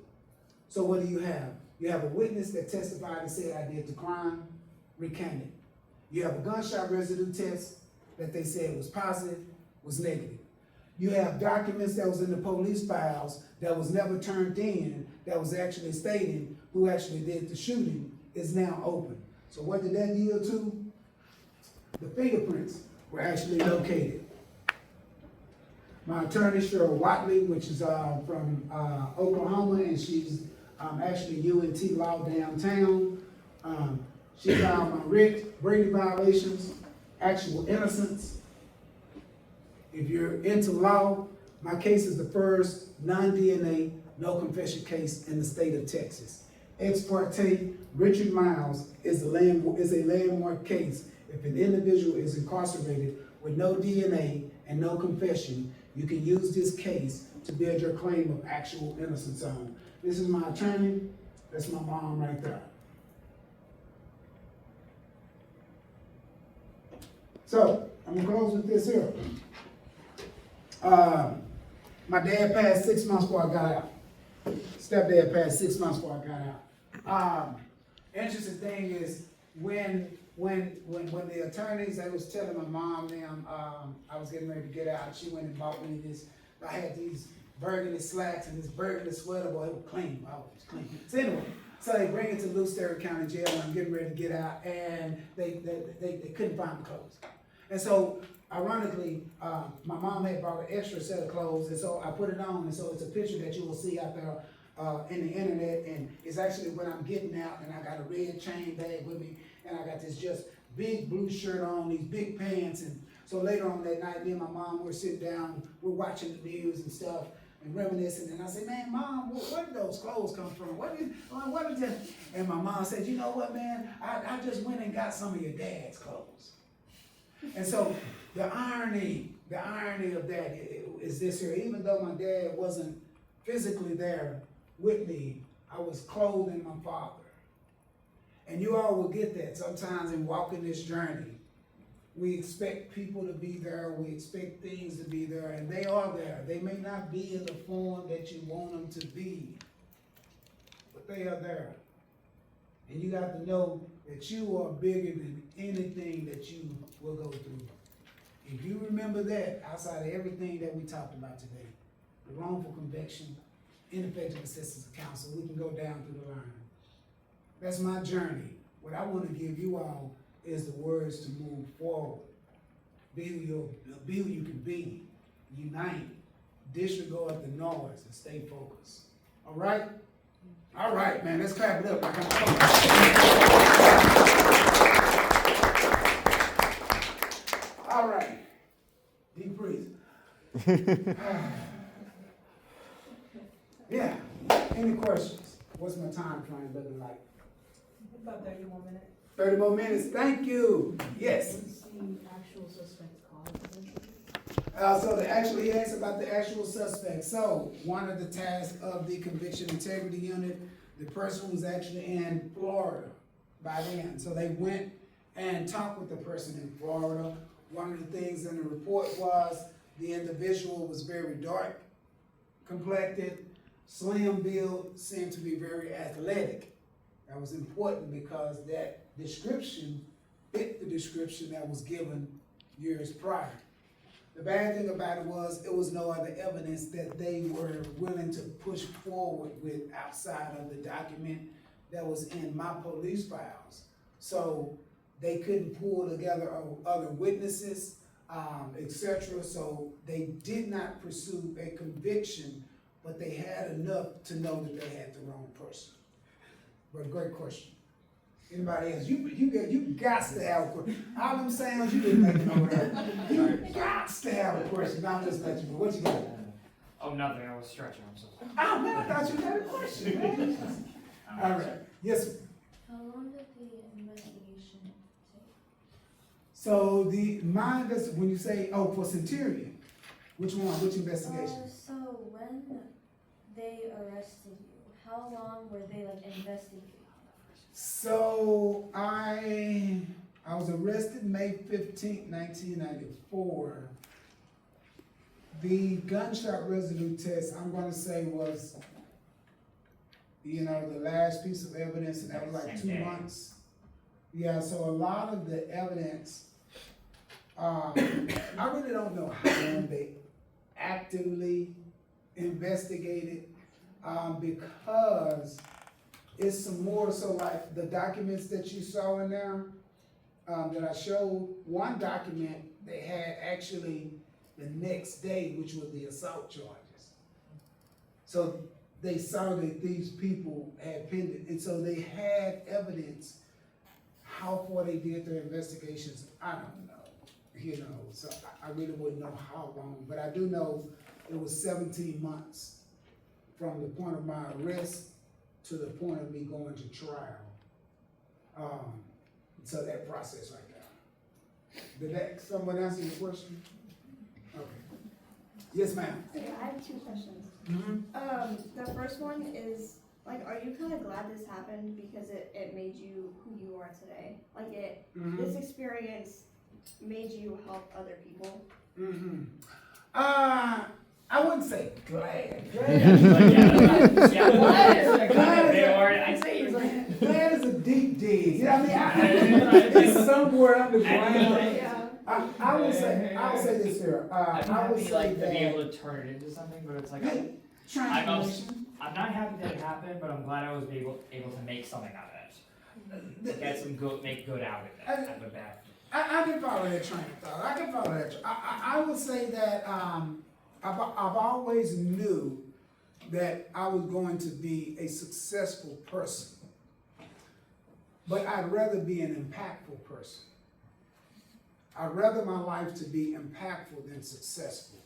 So what do you have? You have a witness that testified and said I did the crime, recanted. You have a gunshot residue test that they said was positive, was negative. You have documents that was in the police files that was never turned in, that was actually stating who actually did the shooting is now open. So what did that yield to? The fingerprints were actually located. My attorney, Cheryl Watley, which is from Oklahoma, and she's actually UNT Law downtown. She found my writ, Brady violations, actual innocence. If you're into law, my case is the first non-DNA, no confession case in the state of Texas. Ex parte, Richard Miles is a landmark case. If an individual is incarcerated with no DNA and no confession, you can use this case to build your claim of actual innocence on. This is my attorney. That's my mom right there. So, I'm gonna close with this here. My dad passed 6 months before I got out. Stepdad passed 6 months before I got out. Interesting thing is when when the attorneys, they was telling my mom, them, I was getting ready to get out, she went and bought me this, I had these burgundy slacks and this burgundy sweater, boy, it was clean, I was clean. So anyway, so they bring it to Lucerne County Jail when I'm getting ready to get out, and they couldn't find the clothes. And so, ironically, my mom had bought an extra set of clothes, and so I put it on, and so it's a picture that you will see out there in the internet, and it's actually when I'm getting out, and I got a red chain bag with me, and I got this just big blue shirt on, these big pants, and so later on that night, me and my mom were sitting down, we're watching the news and stuff, and reminiscing, and I said, man, Mom, where did those clothes come from? What is that? And my mom said, you know what, man, I just went and got some of your dad's clothes. And so the irony of that is this here, even though my dad wasn't physically there with me, I was clothing my father. And you all will get that sometimes in walking this journey. We expect people to be there, we expect things to be there, and they are there. They may not be in the form that you want them to be, but they are there. And you got to know that you are bigger than anything that you will go through. If you remember that, outside of everything that we talked about today, the wrongful conviction, ineffective assistance of counsel, we can go down through the line. That's my journey. What I want to give you all is the words to move forward. Be who you can be. Unite. Disregard the noise and stay focused. All right? All right, man. Let's clap it up. All right. Deep breathe. Yeah. Any questions? What's my time frame looking like? About 30 more minutes. 30 more minutes. Thank you. Yes. What's the actual suspect's cause eventually? So he asked about the actual suspect. So one of the tasks of the Conviction Integrity Unit, the person was actually in Florida by then. So they went and talked with the person in Florida. One of the things in the report was the individual was very dark complected, slim build, seemed to be very athletic. That was important because that description fit the description that was given years prior. The bad thing about it was no other evidence that they were willing to push forward with outside of the document that was in my police files. So they couldn't pull together other witnesses, etc. So they did not pursue a conviction, but they had enough to know that they had the wrong person. But great question. Anybody else? You got to have a question. All them sounds you didn't make it over there. You got to have a question. I'm just letting you know. What you got? Oh, nothing. I was stretching. I'm so sorry. Oh man, I thought you had a question, man. All right. Yes, sir. How long did the investigation take? So when you say, for Centurion, which one? Which investigation? So when they arrested you, how long were they investigating? So I was arrested May 15th, 1994. The gunshot residue test, I'm gonna say was, the last piece of evidence, and that was like 2 months. Yeah, so a lot of the evidence, I really don't know how long they actively investigated, because it's some more, so like the documents that you saw in there, that I showed, one document they had actually the next day, which was the assault charges. So they saw that these people had pended, and so they had evidence. How far they did their investigations, I don't know, so I really wouldn't know how long, but I do know it was 17 months from the point of my arrest to the point of me going to trial. So that process right there. Did that someone answer your question? Okay. Yes, ma'am. Okay, I have 2 questions. Mm-hmm. The first one is, are you kind of glad this happened because it made you who you are today? This experience made you help other people? Mm-hmm. I wouldn't say glad. Glad is a deep dig. You know what I mean? It's somewhere underground. Yeah. I will say this here, I'd be I would happy say like to be that. able to turn it into something, but it's like, Transformation. I'm not happy that it happened, but I'm glad I was able to make something out of it. Get some good, make good out of it, out of that. I can follow that train of thought. I can follow that. I would say that I've always knew that I was going to be a successful person, but I'd rather be an impactful person. I'd rather my life to be impactful than successful.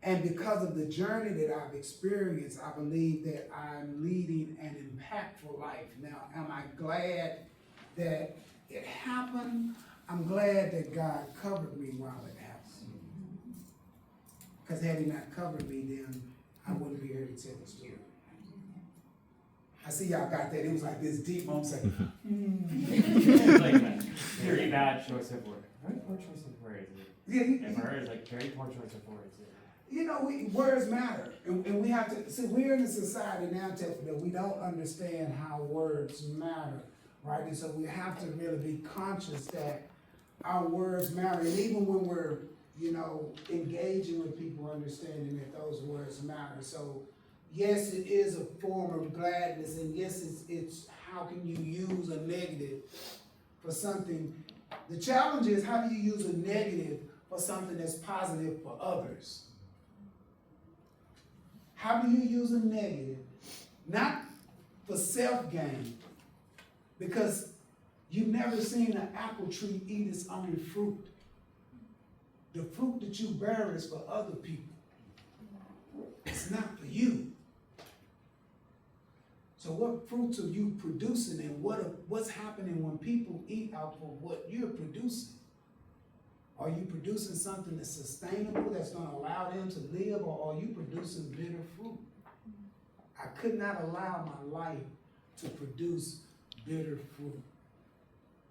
And because of the journey that I've experienced, I believe that I'm leading an impactful life. Now, am I glad that it happened? I'm glad that God covered me while it happened. Because had he not covered me, then I wouldn't be here to tell the story. I see y'all got that. It was like this deep moment. It's like that very bad choice of word. Very poor choice of words. And murder is like very poor choice of words. You know, words matter, and we have to see. We're in a society now, Tiffany, that we don't understand how words matter, right? And so we have to really be conscious that our words matter, and even when we're, you know, engaging with people, understanding that those words matter. So, yes, it is a form of gladness, and yes, it's how can you use a negative for something. The challenge is, how do you use a negative for something that's positive for others? How do you use a negative? Not for self-gain, because you've never seen an apple tree eat its own fruit. The fruit that you bear is for other people. It's not for you. So what fruits are you producing, and what's happening when people eat out of what you're producing? Are you producing something that's sustainable, that's going to allow them to live, or are you producing bitter fruit? I could not allow my life to produce bitter fruit.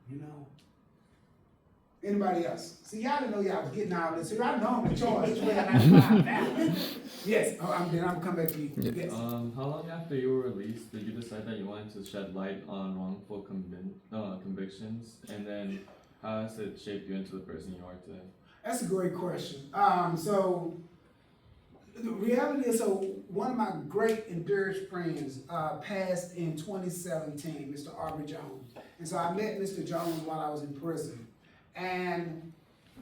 You know? Anybody else? See, y'all didn't know y'all was getting all this. I know I'm in charge. It's way now. Yes, then I'm come back to you. Yes. How long after you were released did you decide that you wanted to shed light on wrongful convictions, and then how has it shaped you into the person you are today? That's a great question. So the reality is, so one of my great and dearest friends passed in 2017, Mr. Aubrey Jones. And so I met Mr. Jones while I was in prison. And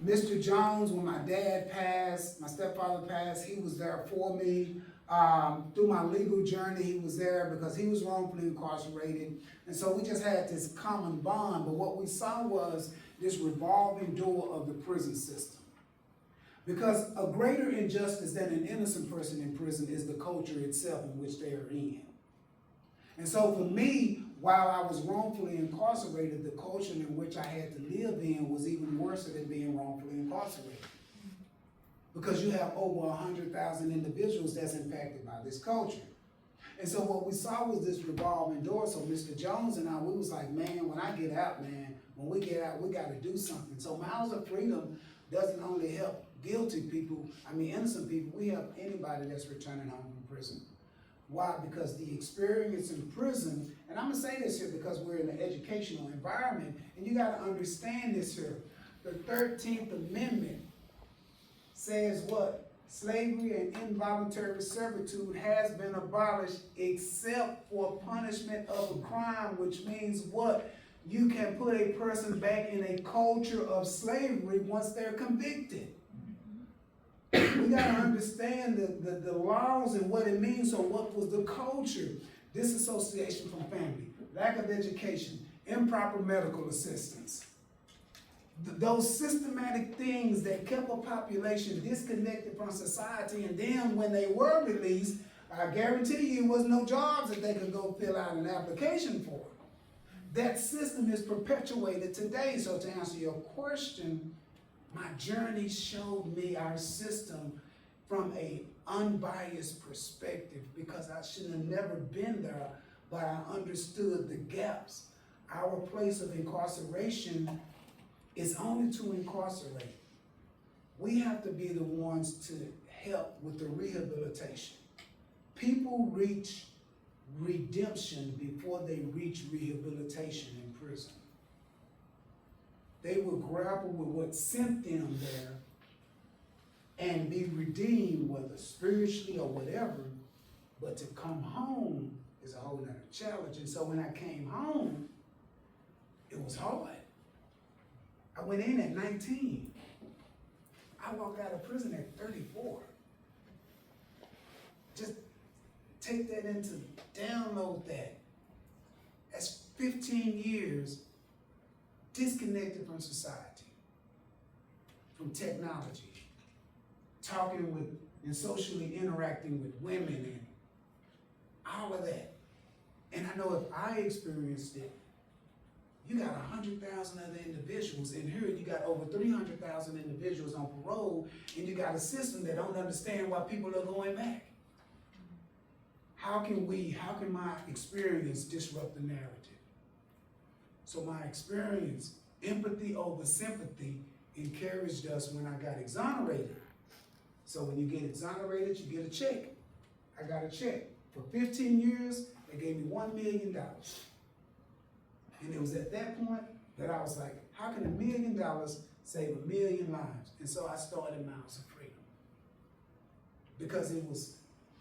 Mr. Jones, when my dad passed, my stepfather passed, he was there for me. Through my legal journey, he was there because he was wrongfully incarcerated. And so we just had this common bond. But what we saw was this revolving door of the prison system. Because a greater injustice than an innocent person in prison is the culture itself in which they are in. And so for me, while I was wrongfully incarcerated, the culture in which I had to live in was even worse than being wrongfully incarcerated. Because you have over 100,000 individuals that's impacted by this culture. And so what we saw was this revolving door. So Mr. Jones and I, we was like, man, when I get out, man, when we get out, we got to do something. So Miles of Freedom doesn't only help guilty people, innocent people, we help anybody that's returning home from prison. Why? Because the experience in prison, and I'm going to say this here because we're in an educational environment, and you got to understand this here. The 13th Amendment says what? Slavery and involuntary servitude has been abolished except for punishment of a crime, which means what? You can put a person back in a culture of slavery once they're convicted. We got to understand the laws and what it means. So what was the culture? Disassociation from family, lack of education, improper medical assistance. Those systematic things that kept a population disconnected from society, and then when they were released, I guarantee you, was no jobs that they could go fill out an application for. That system is perpetuated today. So to answer your question, my journey showed me our system from an unbiased perspective, because I should have never been there, but I understood the gaps. Our place of incarceration is only to incarcerate. We have to be the ones to help with the rehabilitation. People reach redemption before they reach rehabilitation in prison. they would grapple with what sent them there and be redeemed, whether spiritually or whatever. But to come home is a whole nother challenge. And so when I came home, it was hard. I went in at 19. I walked out of prison at 34. Just take that into, download that. That's 15 years disconnected from society, from technology, talking with and socially interacting with women and all of that. And I know if I experienced it, you got 100,000 other individuals, and here you got over 300,000 individuals on parole, and you got a system that don't understand why people are going back. How can my experience disrupt the narrative? So my experience, empathy over sympathy, encouraged us when I got exonerated. So when you get exonerated, you get a check. I got a check. For 15 years, they gave me $1 million. And it was at that point that I was like, how can $1 million save 1 million lives? And so I started Miles of Freedom. Because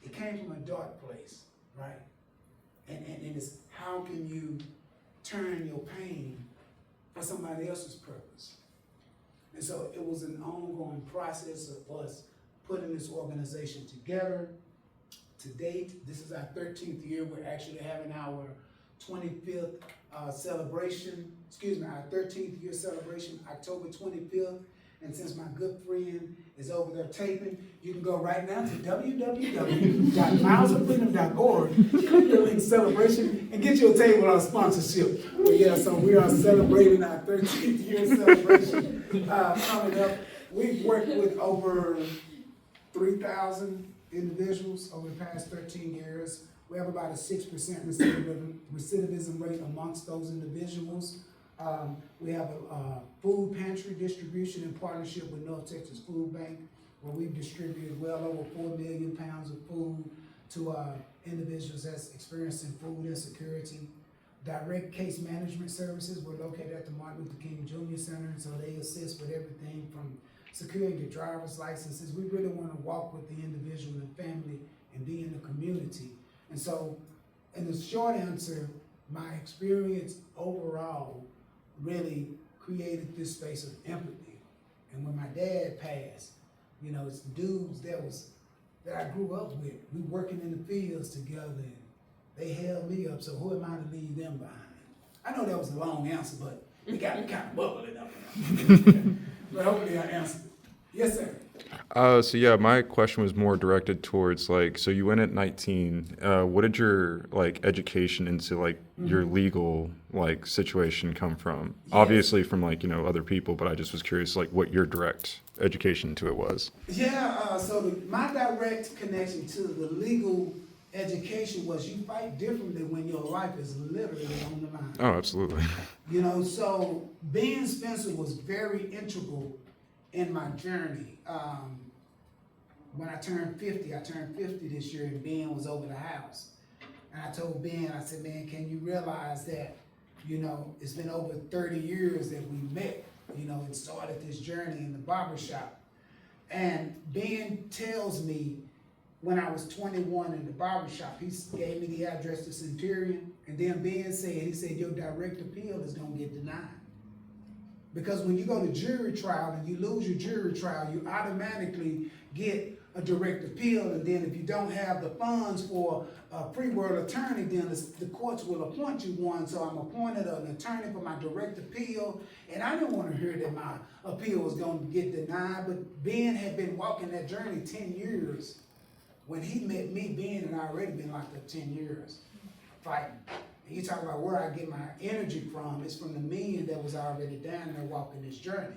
it came from a dark place, right? And it's how can you turn your pain for somebody else's purpose? And so it was an ongoing process of us putting this organization together. To date, this is our 13th year. We're actually having our 25th celebration, our 13th year celebration, October 25th. And since my good friend is over there taping, you can go right now to www.milesofreedom.org, click the link celebration, and get you a table on sponsorship. But yeah, so we are celebrating our 13th year celebration coming up. We've worked with over 3,000 individuals over the past 13 years. We have about a 6% recidivism rate amongst those individuals. We have a food pantry distribution in partnership with North Texas Food Bank, where we've distributed well over 4 million pounds of food to individuals that's experiencing food insecurity. Direct case management services, we're located at the Martin Luther King Jr. Center, and so they assist with everything from securing your driver's licenses. We really want to walk with the individual and family and be in the community. And so, in the short answer, my experience overall really created this space of empathy. And when my dad passed, you know, it's the dudes that I grew up with. We working in the fields together, and they held me up, so who am I to leave them behind? I know that was a long answer, but it got me kind of bubbling up. But hopefully I answered it. Yes, sir. So yeah, my question was more directed towards so you went at 19. What did your education into your legal situation come from? Yes. Obviously from other people, but I just was curious what your direct education to it was. Yeah. So my direct connection to the legal education was you fight differently when your life is literally on the line. Oh, absolutely. So Ben Spencer was very integral in my journey. When I turned 50 this year, and Ben was over the house. And I told Ben, I said, man, can you realize that, it's been over 30 years that we met, and started this journey in the barbershop. And Ben tells me when I was 21 in the barbershop, he gave me the address to Centurion, and then Ben said, your direct appeal is gonna get denied. Because when you go to jury trial and you lose your jury trial, you automatically get a direct appeal, and then if you don't have the funds for a pre-world attorney, then the courts will appoint you one. So I'm appointed an attorney for my direct appeal, and I didn't want to hear that my appeal was going to get denied, but Ben had been walking that journey 10 years. When he met me, Ben had already been locked up 10 years fighting. And you talk about where I get my energy from, it's from the men that was already down there walking this journey.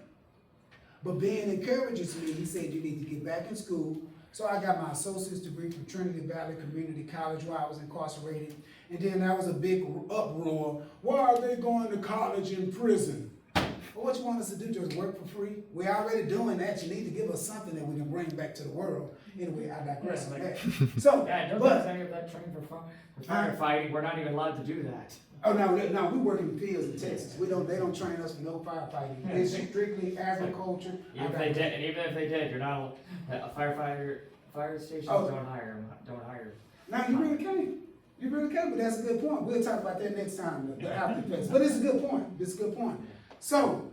But Ben encourages me. He said, you need to get back in school. So I got my associate's degree from Trinity Valley Community College while I was incarcerated. And then there was a big uproar. Why are they going to college in prison? Well, what you want us to do, just work for free? We're already doing that. You need to give us something that we can bring back to the world. Anyway, I digress on that. So, Yeah, don't use any of that training for firefighting. We're not even allowed to do that. Oh, no, we work in the fields in Texas. They don't train us for no firefighting. It's strictly agriculture. Even if they did, and even if they did, you're not, a firefighter, fire stations Oh. don't hire 'em, don't hire. No, you really can't. You really can't, but that's a good point. We'll talk about that next time, the after effects. But it's a good point. It's a good point. So,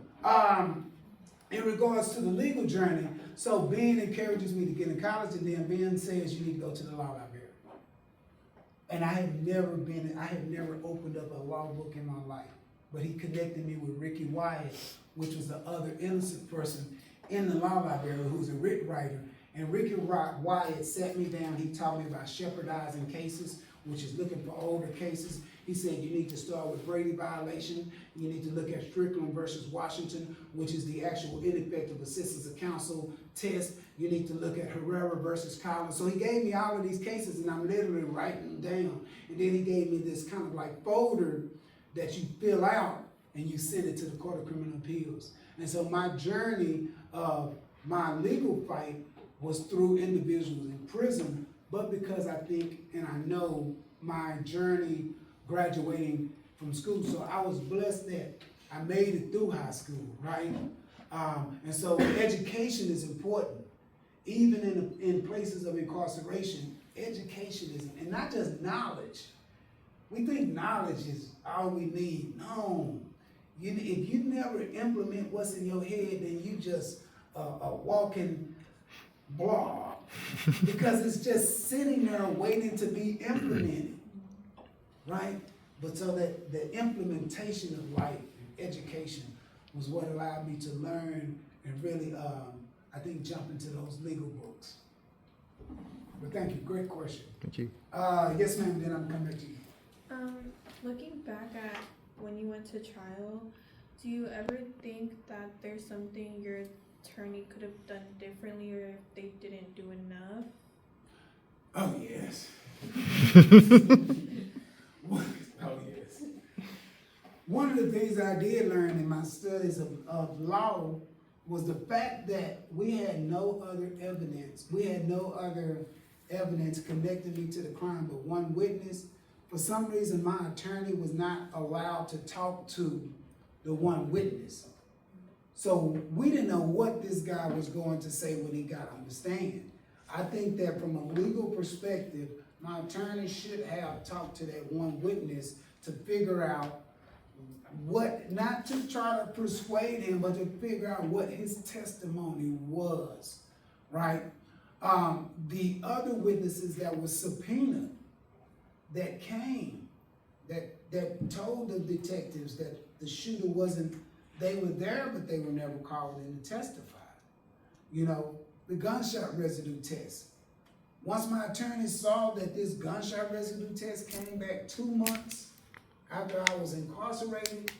in regards to the legal journey, so Ben encourages me to get in college, and then Ben says you need to go to the law library. And I have never opened up a law book in my life. But he connected me with Ricky Wyatt, which was the other innocent person in the law library who's a writ writer. And Ricky Wyatt sat me down, he taught me about shepherdizing cases, which is looking for older cases. He said you need to start with Brady violation, you need to look at Strickland versus Washington, which is the actual ineffective assistance of counsel test. You need to look at Herrera versus Collins. So he gave me all of these cases, and I'm literally writing them down. And then he gave me this kind of like folder that you fill out and you send it to the Court of Criminal Appeals. And so my journey of my legal fight was through individuals in prison, but because I think and I know my journey graduating from school, so I was blessed that I made it through high school, right? And so education is important. Even in places of incarceration, education is, and not just knowledge. We think knowledge is all we need. No. If you never implement what's in your head, then you just a walking blob. Because it's just sitting there waiting to be implemented. Right? But so that the implementation of life and education was what allowed me to learn and really, I think, jump into those legal books. But thank you, great question. Thank you. Yes, ma'am, then I'm coming back to you. Looking back at when you went to trial, do you ever think that there's something your attorney could have done differently, or if they didn't do enough? Oh, yes. Oh, yes. One of the things I did learn in my studies of law was the fact that we had no other evidence. We had no other evidence connecting me to the crime but one witness. For some reason, my attorney was not allowed to talk to the one witness. So we didn't know what this guy was going to say when he got on the stand. I think that from a legal perspective, my attorney should have talked to that one witness to figure out what, not to try to persuade him, but to figure out what his testimony was, right? The other witnesses that were subpoenaed, that came, that told the detectives that the shooter wasn't, they were there, but they were never called in to testify. You know, the gunshot residue test. Once my attorney saw that this gunshot residue test came back 2 months after I was incarcerated,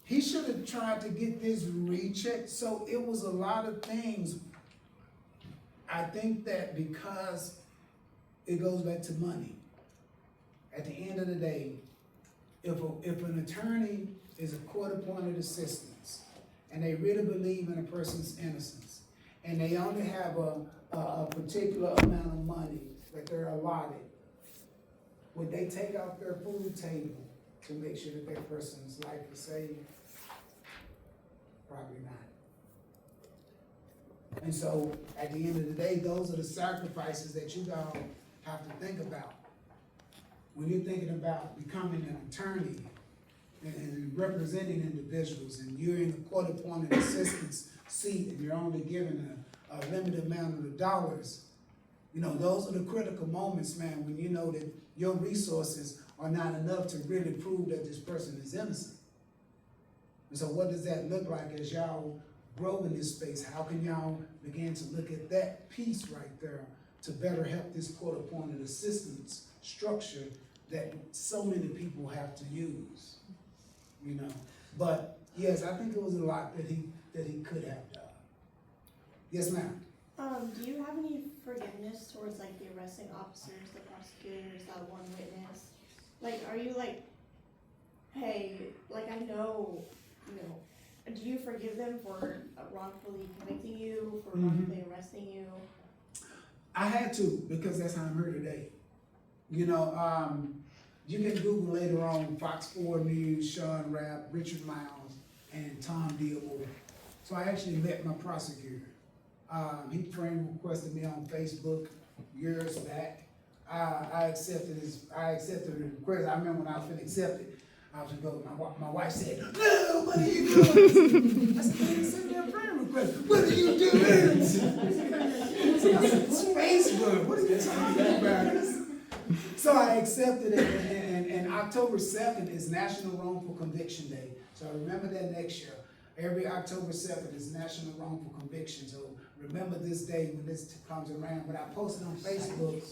he should have tried to get this rechecked. So it was a lot of things. I think that because it goes back to money. At the end of the day, if an attorney is a court-appointed assistant and they really believe in a person's innocence and they only have a particular amount of money that they're allotted, would they take off their food table to make sure that that person's life is saved? Probably not. And so at the end of the day, those are the sacrifices that you all have to think about. When you're thinking about becoming an attorney and representing individuals, and you're in a court-appointed assistant's seat and you're only given a limited amount of dollars, you know, those are the critical moments, man, when you know that your resources are not enough to really prove that this person is innocent. And so what does that look like as y'all grow in this space? How can y'all begin to look at that piece right there to better help this court-appointed assistance structure that so many people have to use, you know? But yes, I think it was a lot that he could have done. Yes, ma'am. Do you have any forgiveness towards like the arresting officers, the prosecutors, that one witness? Like, are you like, hey, like I know, you know, do you forgive them for wrongfully convicting you, for wrongfully arresting you? I had to, because that's how I'm here today. You know, You can Google later on Fox 4 News, Sean Rapp, Richard Miles, and Tom Diablo. So I actually met my prosecutor. He friend requested me on Facebook years back. I accepted the request. I remember when I was finna accept it, I was gonna go, my wife said, "No, what are you doing?" I said, "Man, send me a friend request." "What are you doing?" I said, "It's Facebook. What are you talking about?" So I accepted it, and October 2nd is National Wrongful Conviction Day. So remember that next year. Every October 2nd is National Wrongful Conviction. So remember this day when this comes around. But I posted on Facebook,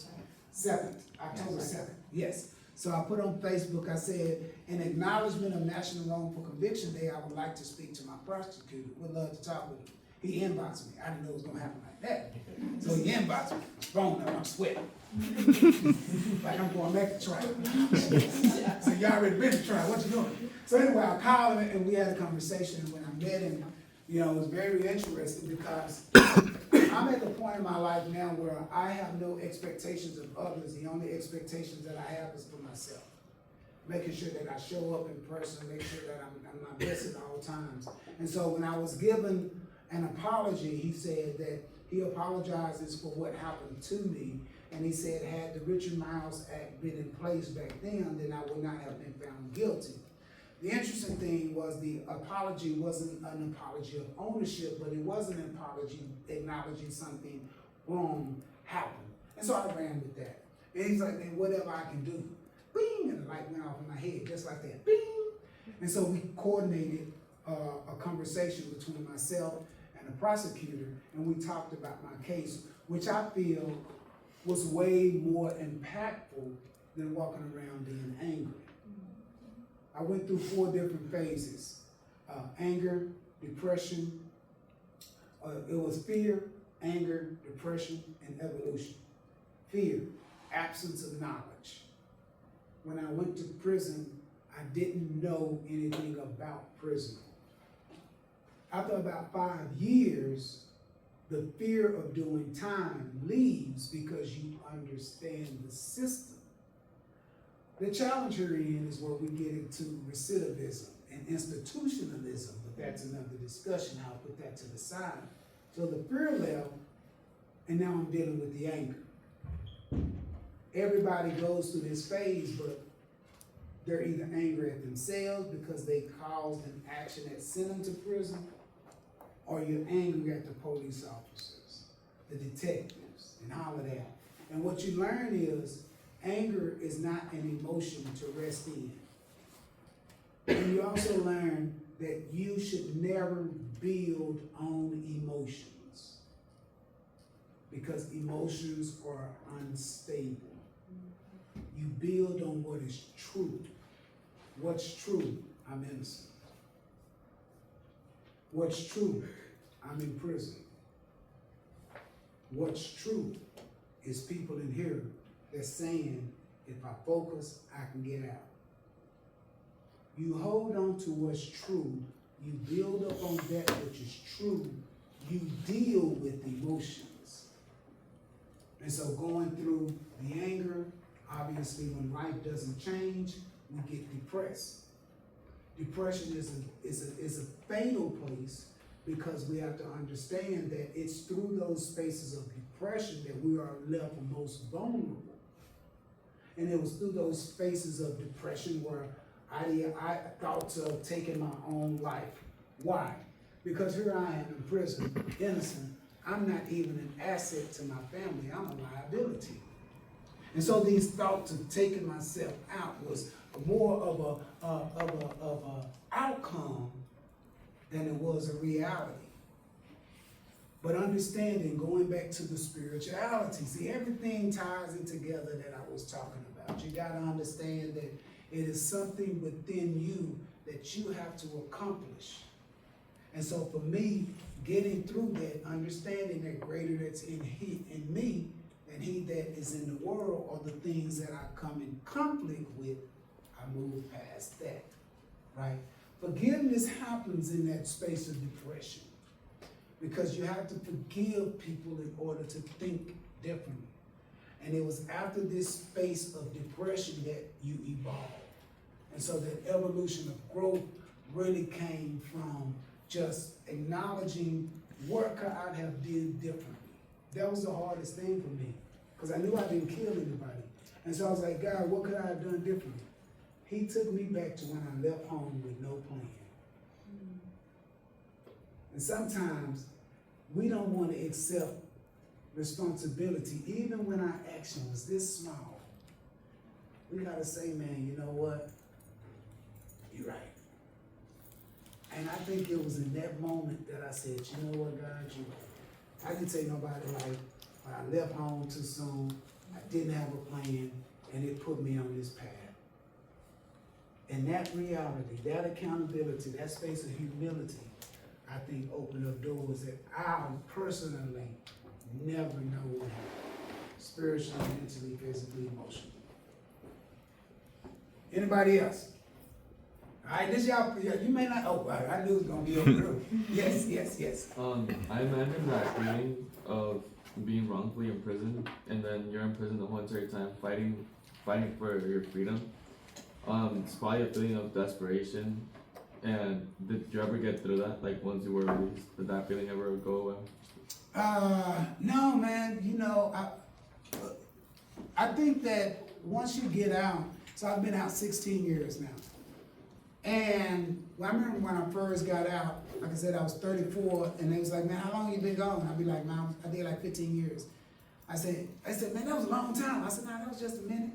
7th, October 7th, yes. So I put on Facebook, I said, in acknowledgement of National Wrongful Conviction Day, I would like to speak to my prosecutor. Would love to talk with him. He inboxed me. I didn't know it was gonna happen like that. So he inboxed me. Phone number, I'm sweating. Like I'm going back to trial. So you already been to trial, what you doing? So anyway, I called him and we had a conversation. When I met him, you know, it was very interesting because I'm at the point in my life now where I have no expectations of others. The only expectations that I have is for myself. Making sure that I show up in person, make sure that I'm my best at all times. And so when I was given an apology, he said that he apologizes for what happened to me. And he said, had the Richard Miles Act been in place back then I would not have been found guilty. The interesting thing was the apology wasn't an apology of ownership, but it was an apology acknowledging something wrong happened. And so I ran with that. And he's like, man, whatever I can do. Bing, and the light went off in my head, just like that. Bing. And so we coordinated a conversation between myself and the prosecutor, and we talked about my case, which I feel was way more impactful than walking around being angry. I went through 4 different phases. Anger, depression, it was fear, anger, depression, and evolution. Fear, absence of knowledge. When I went to prison, I didn't know anything about prison. After about 5 years, the fear of doing time leaves because you understand the system. The challenge herein is where we get into recidivism and institutionalism, but that's another discussion. I'll put that to the side. So the fear left, and now I'm dealing with the anger. Everybody goes through this phase, but they're either angry at themselves because they caused an action that sent them to prison, or you're angry at the police officers, the detectives, and all of that. And what you learn is anger is not an emotion to rest in. And you also learn that you should never build on emotions because emotions are unstable. You build on what is true. What's true? I'm innocent. What's true? I'm in prison. What's true is people in here that's saying, if I focus, I can get out. You hold on to what's true. You build up on that which is true. You deal with emotions. And so going through the anger, obviously when life doesn't change, we get depressed. Depression is a fatal place because we have to understand that it's through those spaces of depression that we are left most vulnerable. And it was through those spaces of depression where I thought of taking my own life. Why? Because here I am in prison, innocent. I'm not even an asset to my family. I'm a liability. And so these thoughts of taking myself out was more of a outcome than it was a reality. But understanding, going back to the spirituality, see, everything ties in together that I was talking about. You gotta understand that it is something within you that you have to accomplish. And so for me, getting through that, understanding that greater that's in me than he that is in the world, or the things that I come in conflict with, I move past that, right? Forgiveness happens in that space of depression because you have to forgive people in order to think differently. And it was after this space of depression that you evolved. And so that evolution of growth really came from just acknowledging what could I have did differently. That was the hardest thing for me, because I knew I didn't kill anybody. And so I was like, God, what could I have done differently? He took me back to when I left home with no plan. And sometimes we don't want to accept responsibility, even when our action was this small. We gotta say, man, you know what? You're right. And I think it was in that moment that I said, you know what, God, you're right. I didn't tell nobody like, when I left home too soon, I didn't have a plan, and it put me on this path. And that reality, that accountability, that space of humility, I think opened up doors that I personally never know would happen. Spiritually, mentally, physically, emotionally. Anybody else? All right, this y'all, you may not, oh, I knew it was gonna be over. Yes, yes, yes. I imagine that feeling of being wrongfully imprisoned, and then you're in prison the whole entire time fighting for your freedom. It's probably a feeling of desperation. And did you ever get through that? Like once you were released, did that feeling ever go away? No, man. You know, I think that once you get out, so I've been out 16 years now. And I remember when I first got out, like I said, I was 34, and they was like, man, how long you been gone? I'd be like, man, I did like 15 years. I said, man, that was a long time. I said, no, that was just a minute.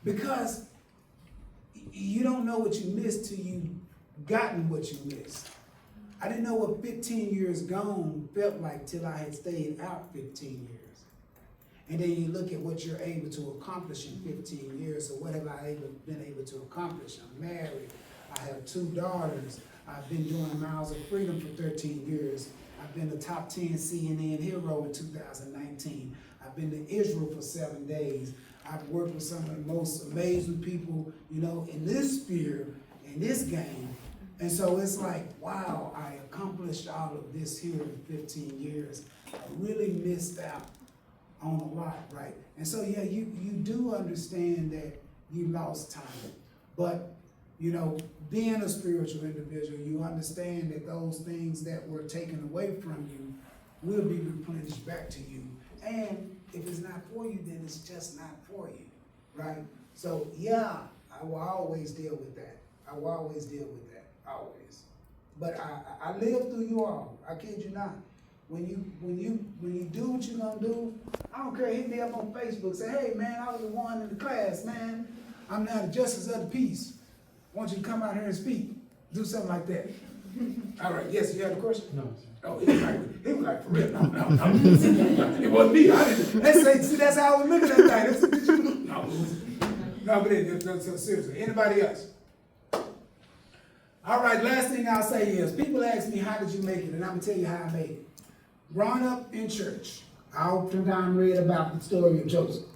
Because you don't know what you missed till you gotten what you missed. I didn't know what 15 years gone felt like till I had stayed out 15 years. And then you look at what you're able to accomplish in 15 years. So what have I been able to accomplish? I'm married. I have 2 daughters. I've been doing Miles of Freedom for 13 years. I've been the top 10 CNN hero in 2019. I've been to Israel for 7 days. I've worked with some of the most amazing people, you know, in this sphere, in this game. And so it's like, wow, I accomplished all of this here in 15 years. I really missed out on a lot, right? And so, yeah, you do understand that you lost time. But, you know, being a spiritual individual, you understand that those things that were taken away from you will be replenished back to you. And if it's not for you, then it's just not for you, right? So, yeah, I will always deal with that. I will always deal with that, always. But I live through you all. I kid you not. When you do what you're gonna do, I don't care. Hit me up on Facebook. Say, hey man, I was the one in the class, man. I'm now the justice of the peace. I want you to come out here and speak. Do something like that. All right. Yes, you have a question? No, sir. Oh, he was like, for real. No. It wasn't me. I didn't. See, that's how I was looking at that. No, but so seriously. Anybody else? All right, last thing I'll say is, people ask me, how did you make it? And I'm going to tell you how I made it. Growing up in church, I oftentimes read about the story of Joseph.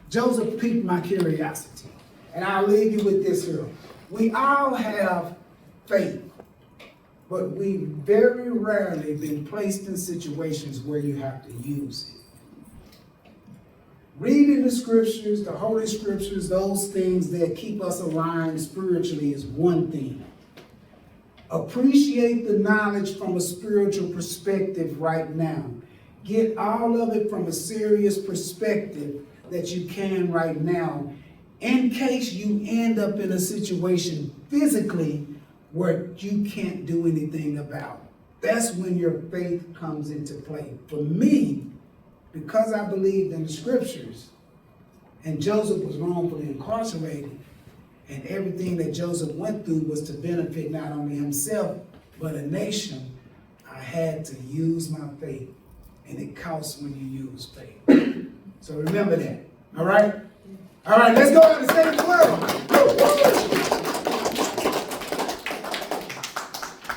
Joseph piqued my curiosity. And I'll leave you with this here. We all have faith, but we very rarely been placed in situations where you have to use it. Reading the scriptures, the Holy Scriptures, those things that keep us aligned spiritually is one thing. Appreciate the knowledge from a spiritual perspective right now. Get all of it from a serious perspective that you can right now, in case you end up in a situation physically where you can't do anything about it. That's when your faith comes into play. For me, because I believed in the scriptures, and Joseph was wrongfully incarcerated, and everything that Joseph went through was to benefit not only himself, but a nation, I had to use my faith. And it counts when you use faith. So remember that. All right? All right, let's go out and save the world.